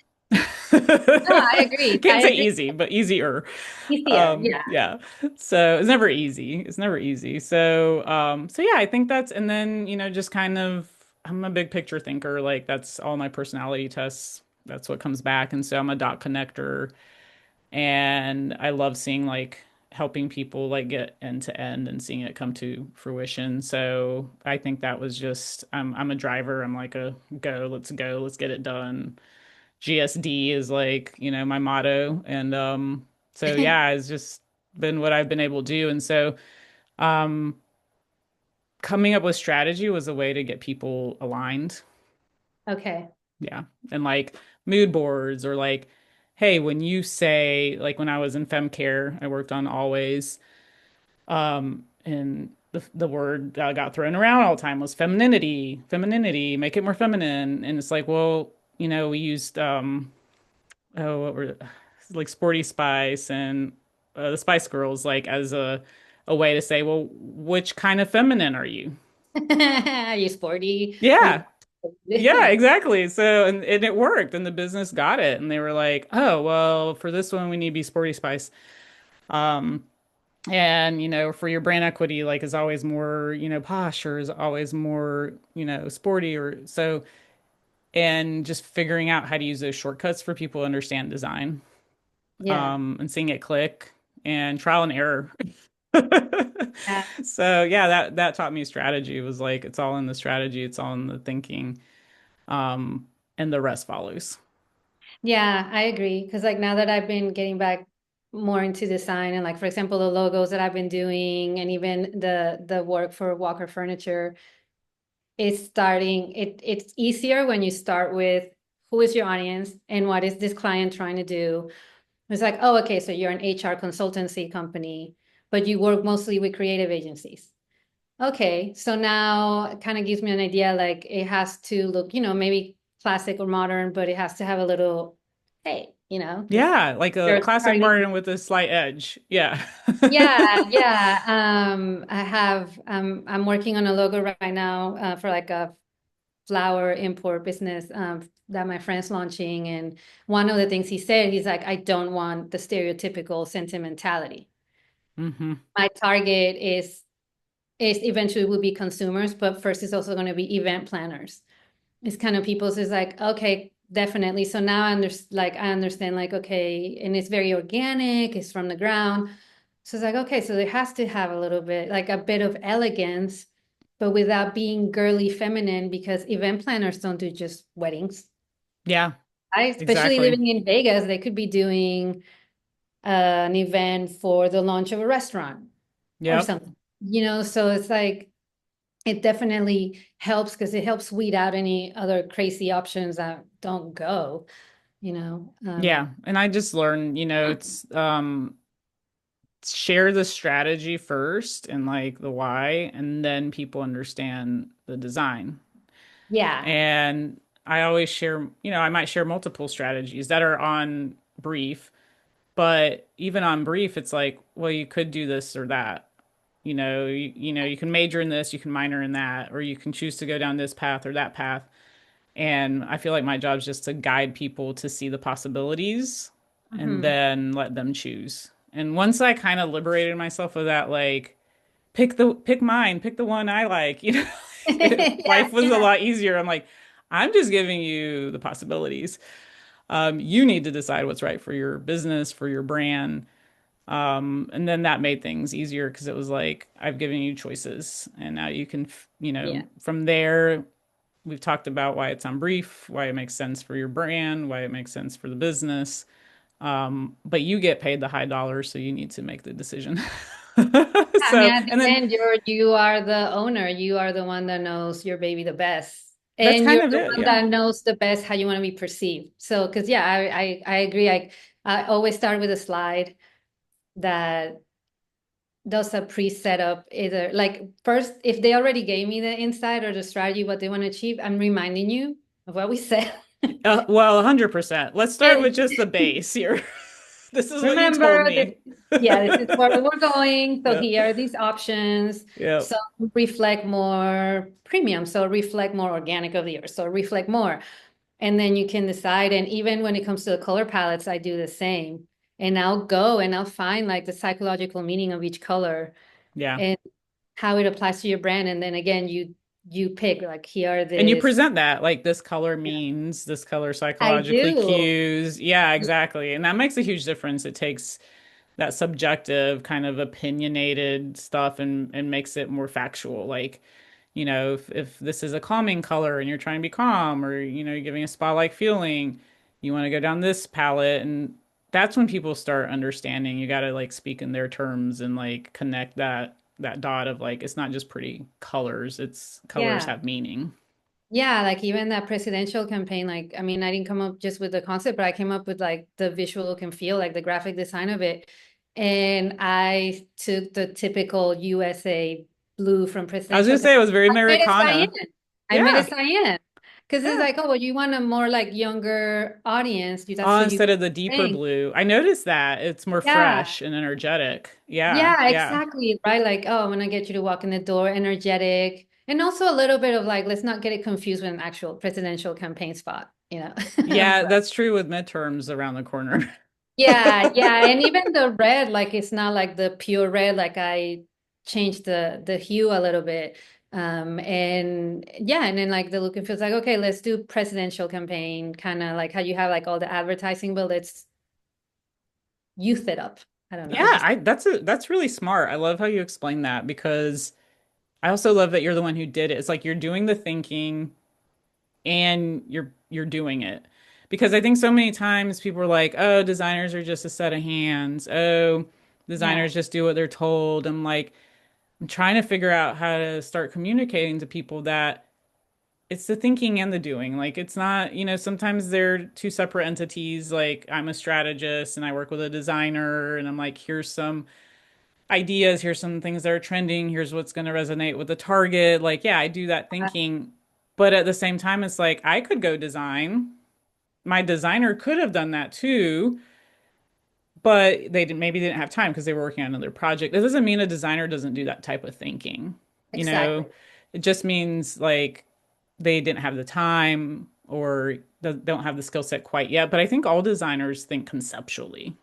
No, I agree. can't I say agree. easy, but easier. Easier. Yeah. Yeah. So it's never easy. It's never easy. So yeah, I think that's, and then, just kind of, I'm a big picture thinker. Like that's all my personality tests. That's what comes back. And so I'm a dot connector. And I love seeing like helping people like get end to end and seeing it come to fruition. So I think that was just I'm a driver. I'm like a go, let's get it done. GSD is like, my motto. And so yeah, it's just been what I've been able to do. And so um coming up with strategy was a way to get people aligned. Okay. Yeah. And like mood boards or like, hey, when you say, like when I was in fem care, I worked on always, and the word that got thrown around all the time was femininity, make it more feminine. And it's like, well, we used oh, what were like Sporty Spice and the Spice Girls like as a way to say, well, which kind of feminine are you? Are you sporty? Are you Yeah. Yeah, exactly. So, and it worked, and the business got it, and they were like, "Oh, well, for this one, we need to be Sporty Spice." And, for your brand equity, like is always more, posh or is always more, sporty or so, and just figuring out how to use those shortcuts for people to understand design, Yeah. and seeing it click and trial and error. Yeah. So yeah, that taught me strategy. It was like it's all in the strategy, it's all in the thinking, um, and the rest follows. Yeah, I agree. Because like now that I've been getting back more into design and like for example the logos that I've been doing and even the work for Walker Furniture is starting it's easier when you start with who is your audience and what is this client trying to do. It's like, oh, okay, so you're an HR consultancy company, but you work mostly with creative agencies. Okay, so now it kind of gives me an idea like it has to look, maybe classic or modern, but it has to have a little, hey, because Yeah, like a you're classic starting. Martin with a slight edge. Yeah. Yeah, yeah. I'm working on a logo right now for like a flower import business that my friend's launching. And one of the things he said, he's like, I don't want the stereotypical sentimentality. Hmm. My target is eventually will be consumers, but first it's also going to be event planners. It's kind of people so it's like, okay, definitely. So now I understand like, okay, and it's very organic, it's from the ground. So it's like, okay, so there has to have a little bit, like a bit of elegance, but without being girly feminine, because event planners don't do just weddings. Yeah, Especially exactly. living in Vegas, they could be doing an event for the launch of a restaurant or Yep. something, so it's like, it definitely helps because it helps weed out any other crazy options that don't go, you know. Yeah. And I just learned, it's share the strategy first and like the why, and then people understand the design. Yeah. And I always share, I might share multiple strategies that are on brief, but even on brief, it's like, well, you could do this or that. You can major in this, you can minor in that, or you can choose to go down this path or that path. And I feel like my job is just to guide people to see the possibilities and Hmm. then let them choose. And once I kind of liberated myself of that, like, pick mine, pick the one I like, Yeah, life was a yeah, lot easier. I'm like, I'm just giving you the possibilities. You need to decide what's right for your business, for your brand. And then that made things easier because it was like, I've given you choices. And now you can, yeah. from there, we've talked about why it's on brief, why it makes sense for your brand, why it makes sense for the business. But you get paid the high dollar, so you need to make the decision. I mean, So, at and the then end, you are the owner. You are the one that knows your baby the best. that's And kind you're of the it. one Yeah. that knows the best how you want to be perceived. So, because yeah, I agree. I always start with a slide that does a pre-set up either like first, if they already gave me the insight or the strategy, what they want to achieve, I'm reminding you of what we said. Well, 100%. Let's start with And just the base here. This is what you told remember this, me. yeah, this is where we're going. So Yep. here are these options. Yep. Some reflect more premium, so reflect more organic of the year, so reflect more. And then you can decide. And even when it comes to the color palettes, I do the same. And I'll go and I'll find like the psychological meaning of each color Yeah. and how it applies to your brand. And then again, you pick like here And you this. present that like this color means, this color I psychologically do. cues. Yeah, exactly. And that makes a huge difference. It takes that subjective kind of opinionated stuff and makes it more factual. Like, if this is a calming color and you're trying to be calm, or you're giving a spa-like feeling, you want to go down this palette. And that's when people start understanding. You got to like speak in their terms and like connect that dot of like, it's not just pretty colors, it's colors Yeah. have meaning. Yeah, like even that presidential campaign, like, I mean, I didn't come up just with the concept, but I came up with like the visual look and feel, like the graphic design of it. And I took the typical USA blue from I was gonna presidential say campaign. it was very I made it Americana. cyan. I made it Yeah, cyan. Because it's yeah. like, oh, well, you want a more like younger audience. That's Oh, what you instead of the deeper think. blue. I noticed that it's more Yeah. fresh and energetic. Yeah, Yeah, yeah, exactly. Right. Like, oh, I'm gonna get you to walk in the door, energetic. And also a little bit of like, let's not get it confused with an actual presidential campaign spot, yeah. But That's true with midterms around the corner. Yeah, yeah, and even the red, like it's not like the pure red, like I changed the hue a little bit. And yeah, and then like the look and feels like, okay, let's do presidential campaign, kind of like how you have like all the advertising, but let's youth it up. I don't know. Yeah, It's just that's really smart. I love how you explain that because I also love that you're the one who did it. It's like you're doing the thinking and you're doing it. Because I think so many times people are like, "Oh, designers are just a set of hands. Oh, yeah, designers just do what they're told." I'm like, I'm trying to figure out how to start communicating to people that it's the thinking and the doing. Like it's not, sometimes they're two separate entities. Like I'm a strategist and I work with a designer and I'm like, here's some ideas, here's some things that are trending, here's what's going to resonate with the target. Like, yeah, I do that thinking, but at the same time, it's like I could go design. My designer could have done that too, but they didn't, maybe didn't have time because they were working on another project. That doesn't mean a designer doesn't do that type of thinking, you know? exactly. It just means like they didn't have the time or don't have the skill set quite yet. But I think all designers think conceptually,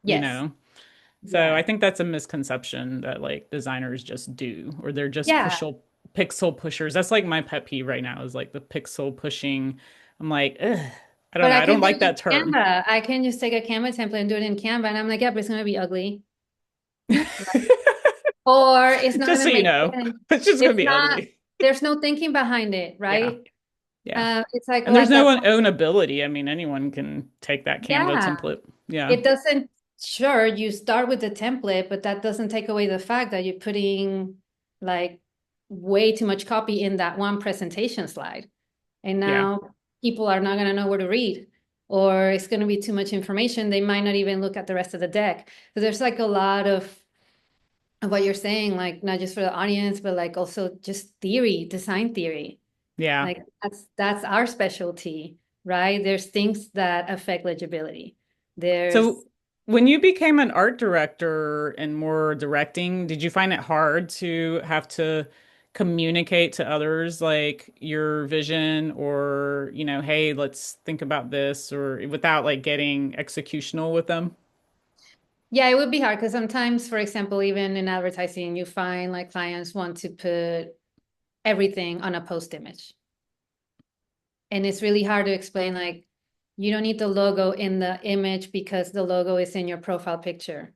you Yes. know? So I Yeah. think that's a misconception that like designers just do, or they're just Yeah. pixel pushers. That's like my pet peeve right now is like the pixel pushing. I'm like, ugh, I don't But know. I I don't can do like it in that term. Canva. I can just take a Canva template and do it in Canva. And I'm like, yeah, but it's gonna be ugly. Or it's not Just so gonna you make know, sense. it's just gonna It's be not, ugly. there's no thinking behind it, Yeah, right? yeah. It's like And there's like no a ownability. I mean, anyone can take that Canva yeah. template. Yeah, It doesn't, sure, you start with the template, but that doesn't take away the fact that you're putting like way too much copy in that one presentation slide. And yeah, now people are not gonna know where to read, or it's gonna be too much information. They might not even look at the rest of the deck. So there's like a lot of what you're saying, like not just for the audience, but like also just theory, design theory. yeah. Like that's our specialty, right? There's things that affect legibility. So There's when you became an art director and more directing, did you find it hard to have to communicate to others like your vision or, hey, let's think about this or without like getting executional with them? yeah, it would be hard because sometimes, for example, even in advertising, you find like clients want to put everything on a post image. And it's really hard to explain like you don't need the logo in the image because the logo is in your profile picture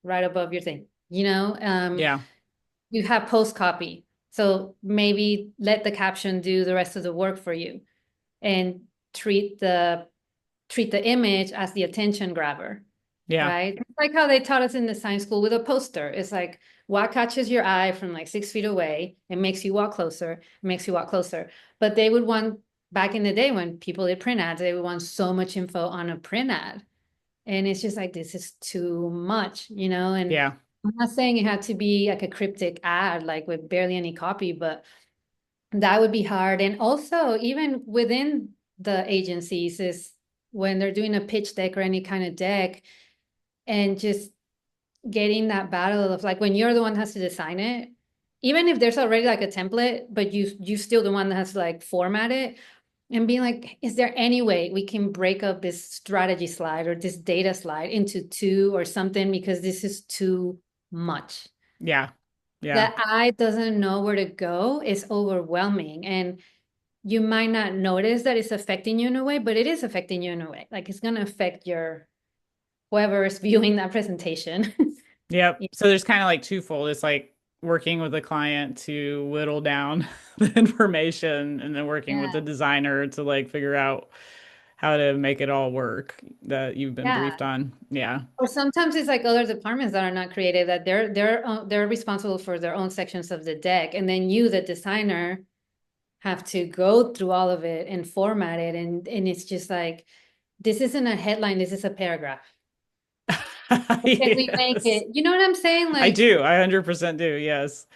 right above your thing. Yeah, You have post copy. So maybe let the caption do the rest of the work for you and treat the treat the image as the attention grabber, yeah, right? It's like how they taught us in design school with a poster. It's like what catches your eye from like 6 feet away and makes you walk closer, makes you walk closer. But they would want back in the day when people did print ads, they would want so much info on a print ad. And it's just like this is too much, and yeah. I'm not saying it had to be like a cryptic ad, like with barely any copy, but that would be hard. And also, even within the agencies, is when they're doing a pitch deck or any kind of deck, and just getting that battle of like when you're the one that has to design it, even if there's already like a template, but you still the one that has to like format it and being like, is there any way we can break up this strategy slide or this data slide into two or something because this is too much. Yeah, yeah, The eye doesn't know where to go is overwhelming. And you might not notice that it's affecting you in a way, but it is affecting you in a way. Like it's going to affect your whoever is viewing that presentation. yep. So there's kind of like twofold. It's like working with the client to whittle down the information and then working with Yeah. the designer to like figure out how to make it all work that you've been Yeah. briefed on. Yeah. Or sometimes it's like other departments that are not creative, that they're responsible for their own sections of the deck, and then you, the designer, have to go through all of it and format it, and it's just like this isn't a headline, this is a paragraph. Can we make Yes. it? You know what I'm saying? I Like, do. I 100% do. Yes.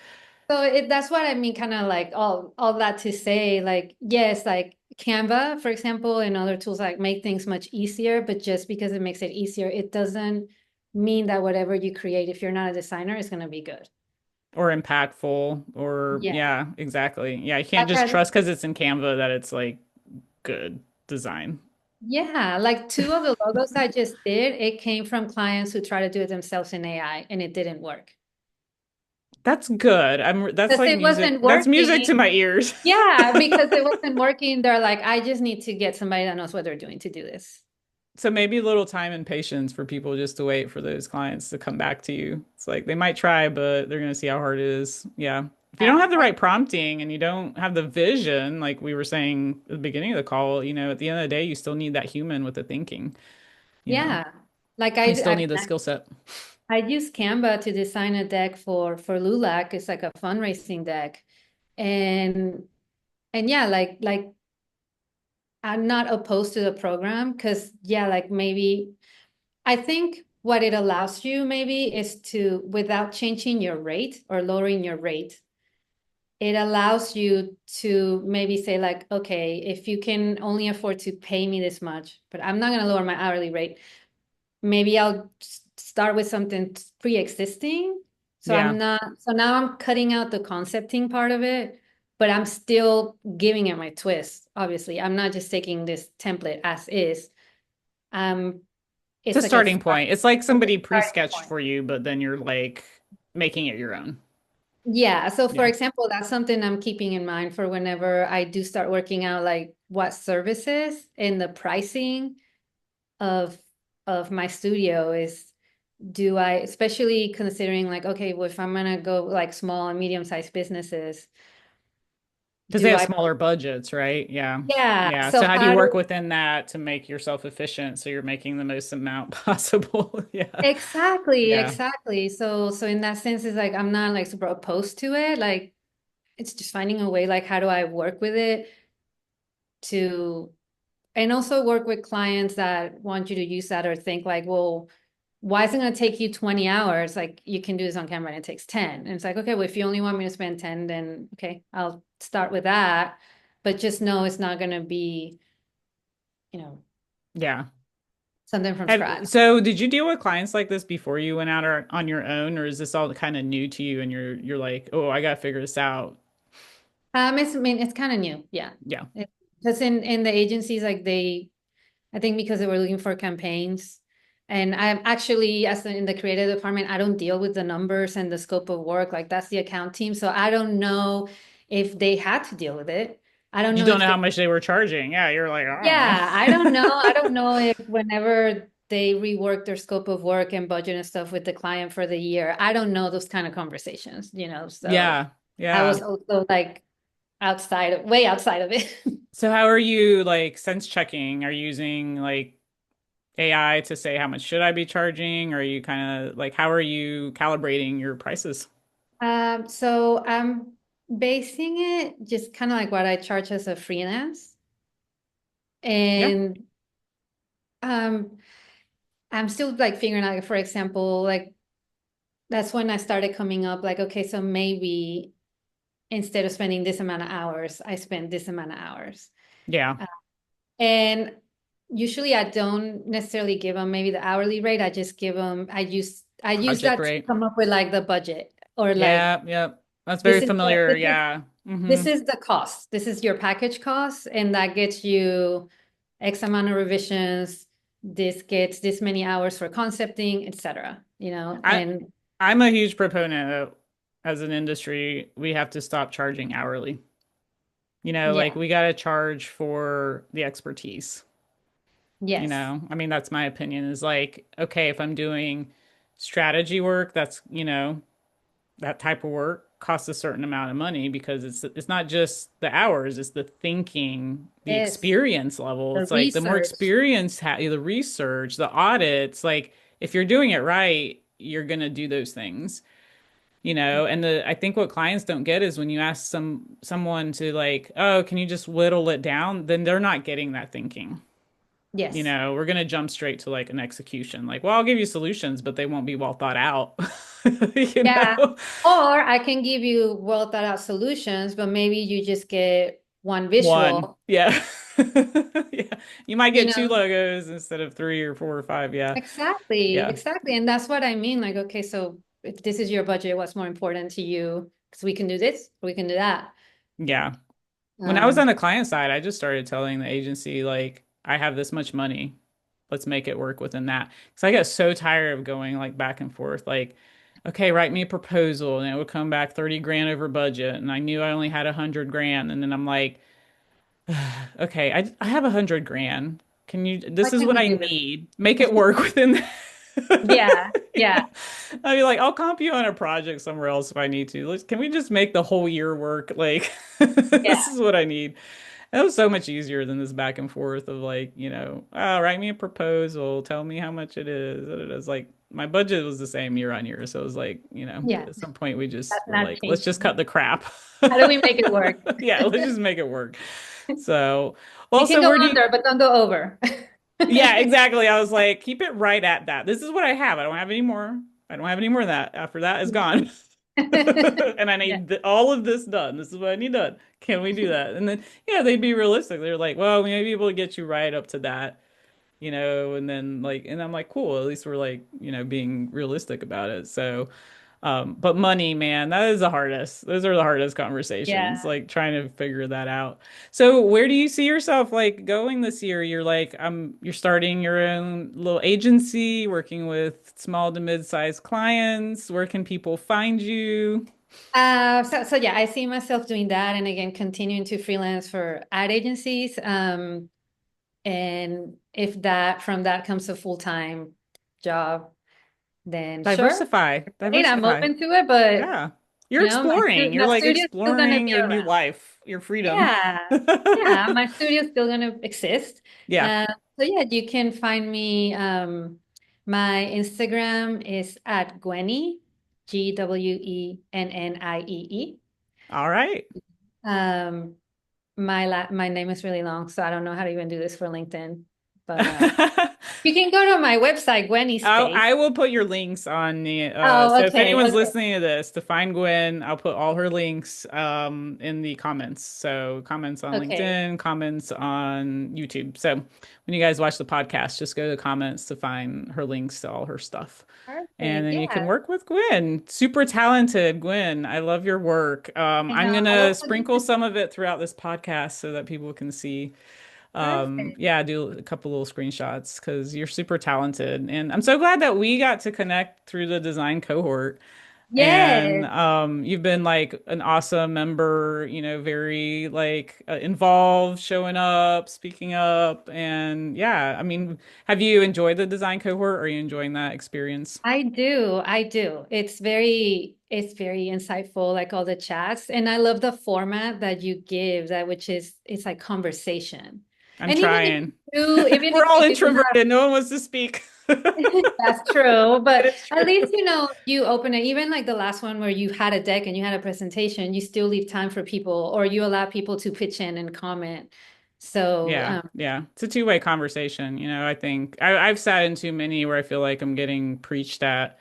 so that's what I mean, kind of like all that to say, like, yes, like Canva, for example, and other tools like make things much easier, but just because it makes it easier, it doesn't mean that whatever you create, if you're not a designer, is going to be good. Or impactful or Yeah. yeah, exactly. Yeah, you can't Like just I, trust because it's in Canva that it's like good design. Yeah, like two of the logos I just did, it came from clients who try to do it themselves in AI and it didn't work. That's good. That's Because like it music. wasn't That's music to working. my ears. Yeah, because it wasn't working. They're like, I just need to get somebody that knows what they're doing to do this. So maybe a little time and patience for people just to wait for those clients to come back to you. It's like they might try, but they're going to see how hard it is. Yeah. If you don't Yeah. have the right prompting and you don't have the vision, like we were saying at the beginning of the call, at the end of the day, you still need that human with the thinking, you know. Yeah. Like You still need the skill set. I use Canva to design a deck for LULAC. It's like a fundraising deck. And yeah, like I'm not opposed to the program because yeah, like maybe I think what it allows you maybe is to, without changing your rate or lowering your rate, it allows you to maybe say like, okay, if you can only afford to pay me this much, but I'm not going to lower my hourly rate, maybe I'll start with something pre-existing. So Yeah. so now I'm cutting out the concepting part of it, but I'm still giving it my twist. Obviously, I'm not just taking this template as is. Um, It's a it's like starting point. It's like it's a somebody starting pre-sketched point. for you, but then you're like making it your own. Yeah. So for Yeah. example, that's something I'm keeping in mind for whenever I do start working out like what services and the pricing of my studio is. Do I, especially considering like, okay, well, if I'm gonna go like small and medium-sized businesses, Because they do have I, smaller budgets, right? Yeah. yeah, Yeah. so So how do you how work do, within that to make yourself efficient so you're making the most amount possible? Yeah. exactly, Yeah. exactly. So in that sense, it's like I'm not like super opposed to it. Like it's just finding a way, like how do I work with it to, and also work with clients that want you to use that or think like, well, why is it going to take you 20 hours? Like you can do this on camera and it takes 10. And it's like, okay, well, if you only want me to spend 10, then okay, I'll start with that. But just know it's not going to be, you know, Yeah. something from scratch. So did you deal with clients like this before you went out on your own, or is this all kind of new to you and you're like, oh, I gotta figure this out? I mean, it's kind of new. Yeah. Yeah. Because in the agencies, like I think because they were looking for campaigns. And I'm actually, in the creative department, I don't deal with the numbers and the scope of work. Like that's the account team. So I don't know if they had to deal with it. I don't You know don't if know how they, much they were charging. Yeah, you're like, I don't know. yeah, I don't know. I don't know if whenever they rework their scope of work and budget and stuff with the client for the year, I don't know those kind of conversations, you know. So Yeah. I Yeah. was also like way outside of it. So how are you like sense checking? Are you using like AI to say how much should I be charging? Or are you kind of like how are you calibrating your prices? So I'm basing it just kind of like what I charge as a freelance. Yeah. And um, I'm still like figuring out, for example, like that's when I started coming up like, okay, so maybe instead of spending this amount of hours, I spend this amount of hours. Yeah. Uh, and usually I don't necessarily give them maybe the hourly rate. I just give them, I use Project that to rate. come up with like the budget or like Yeah. Yeah. That's very this is the, familiar. Yeah. this is the cost. This is your package cost, and that gets you X amount of revisions. This gets this many hours for concepting, etc. You know, I and I'm a huge proponent of, as an industry, we have to stop charging hourly. Like yeah, we got to charge for the expertise. yes, I mean, that's my opinion is like, okay, if I'm doing strategy work, that's, that type of work costs a certain amount of money because it's not just the hours, it's the thinking, the yes, experience level. the It's like the more research, experience, the research, the audits, like if you're doing it right, you're going to do those things. And I think what clients don't get is when you ask someone to like, oh, can you just whittle it down? Then they're not getting that thinking. yes, We're gonna jump straight to like an execution. Like, well, I'll give you solutions, but they won't be well thought out. You yeah. know? Or I can give you well thought out solutions, but maybe you just get one One. visual, Yeah. Yeah. You might you get two know. logos instead of three or four or five. Yeah. Exactly, Yeah. exactly. And that's what I mean. Like, okay, so if this is your budget, what's more important to you? Because we can do this, or we can do that. Yeah. When I was Um, on the client side, I just started telling the agency, like, I have this much money. Let's make it work within that. Because I get so tired of going like back and forth. Like, okay, write me a proposal, and it would come back 30 grand over budget, and I knew I only had 100 grand, and then I'm like, okay, I have 100 grand. Can you? This What is can what we I do? need. Make it work within Yeah, that. yeah, Yeah. I'd be like, I'll comp you on a project somewhere else if I need to. Can we just make the whole year work? Like, yeah, this is what I need. That was so much easier than this back and forth of like, write me a proposal, tell me how much it is. It is like my budget was the same year on year. So it was like, yeah. at some point we just That's were not like, let's just changing. cut the crap. How do we make it work? Yeah, let's just make it work. So, You well, can so go where do you, under, but don't go over. yeah, exactly. I was like, keep it right at that. This is what I have. I don't have any more. I don't have any more of that. After that is gone. And I Yeah, need all of this done. This is what I need done. Can we do that? And then, yeah, they'd be realistic. They're like, well, we may be able to get you right up to that, and then like, and I'm like, cool. At least we're like, being realistic about it. So, but money, man, that is the hardest. Those are the hardest conversations, yeah. like trying to figure that out. So where do you see yourself like going this year? You're like, you're starting your own little agency, working with small to mid-sized clients. Where can people find you? So yeah, I see myself doing that, and again, continuing to freelance for ad agencies. And if that from that comes a full-time job, then sure, Diversify, great, I'm diversify. open to it. But Yeah. You're exploring. You're my like studio is still gonna exploring be your new around. life, your freedom. Yeah, yeah, my studio is still gonna exist. Yeah. Uh, so yeah, you can find me. My Instagram is at Gwenny, Gwenniee. All right. Um, my name is really long, so I don't know how to even do this for LinkedIn. But you can go to my website, Gwenny Space. I will put your links on the Oh, so if okay, anyone's okay, listening to this to find Gwen, I'll put all her links in the comments. So comments on okay. LinkedIn, comments on YouTube. So when you guys watch the podcast, just go to the comments to find her links to all her stuff. And Perfect. then you can Yeah, work with Gwen. Super talented, Gwen. I love your work. I I'm know. I gonna love what you sprinkle do. some of it throughout this podcast so that people can see. Perfect. Yeah, do a couple little screenshots because you're super talented. And I'm so glad that we got to connect through the design cohort. And Yes, you've been like an awesome member, very like involved, showing up, speaking up. And yeah, I mean, have you enjoyed the design cohort? Are you enjoying that experience? I do. I do. It's very insightful, like all the chats. And I love the format that you give that, which is it's like conversation. I'm And trying. even We're if all you do introverted. No one wants to speak. that's true, It but is at true. least you open it. Even like the last one where you had a deck and you had a presentation, you still leave time for people, or you allow people to pitch in and comment. So Yeah, yeah. It's a two-way conversation. I think I've sat in too many where I feel like I'm getting preached at,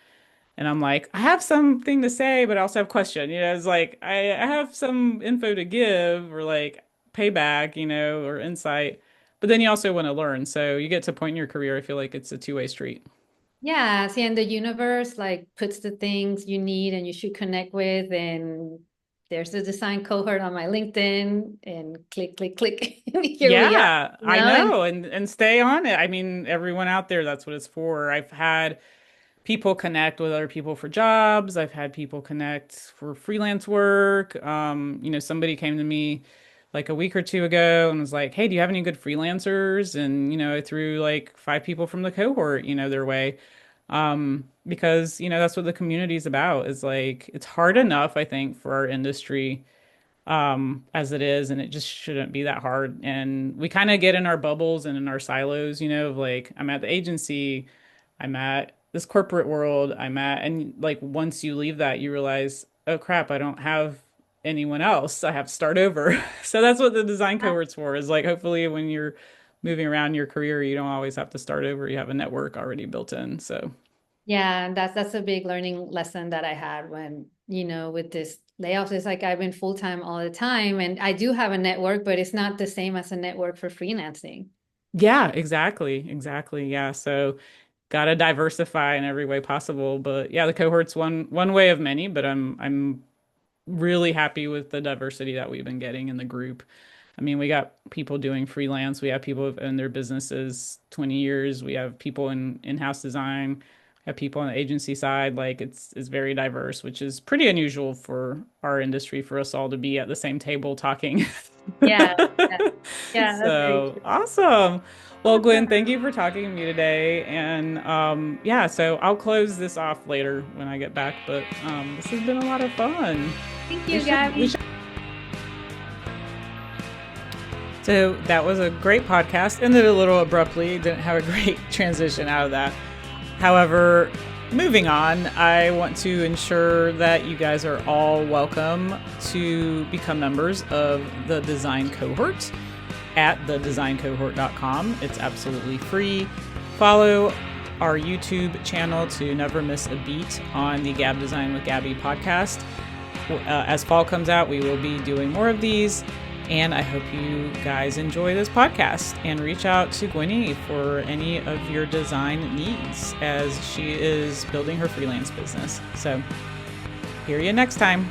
and I'm like, I have something to say, but I also have a question. It's like I have some info to give or like payback, or insight, but then you also want to learn. So you get to a point in your career, I feel like it's a two-way street. yeah, see, and the universe like puts the things you need and you should connect with, and there's the design cohort on my LinkedIn, and click, click, click. Here we are, Yeah, I and know, and stay on it. I mean, everyone out there, that's what it's for. I've had people connect with other people for jobs. I've had people connect for freelance work. Somebody came to me like a week or two ago and was like, "Hey, do you have any good freelancers?" And I threw like five people from the cohort, their way. Because that's what the community is about. Is like it's hard enough, I think, for our industry as it is, and it just shouldn't be that hard. And we kind of get in our bubbles and in our silos, of like I'm at the agency, I'm at this corporate world, and like once you leave that, you realize, oh crap, I don't have anyone else. I have to start over. So that's what the design cohort's for, is like hopefully when you're moving around your career, you don't always have to start over. You have a network already built in. So yeah, and that's a big learning lesson that I had when, with this layoffs. It's like I've been full time all the time, and I do have a network, but it's not the same as a network for freelancing. yeah, exactly. Exactly. Yeah. So gotta diversify in every way possible. But yeah, the cohort's one way of many, but I'm really happy with the diversity that we've been getting in the group. I mean, we got people doing freelance. We have people who've owned their businesses 20 years. We have people in in-house design. We have people on the agency side. Like it's very diverse, which is pretty unusual for our industry for us all to be at the same table talking. Yeah, yeah, yeah, that's very So true. awesome. Well, Gwen, Awesome. thank you for talking to me today. And yeah, so I'll close this off later when I get back. But this has been a lot of fun. Thank We you, should we Gabby. should. So that was a great podcast. Ended a little abruptly. Didn't have a great transition out of that. However, moving on, I want to ensure that you guys are all welcome to become members of the design cohort at thedesigncohort.com. It's absolutely free. Follow our YouTube channel to never miss a beat on the Gab Design with Gabi podcast. As fall comes out, we will be doing more of these. And I hope you guys enjoy this podcast and reach out to Gwenny for any of your design needs as she is building her freelance business. So, hear you next time.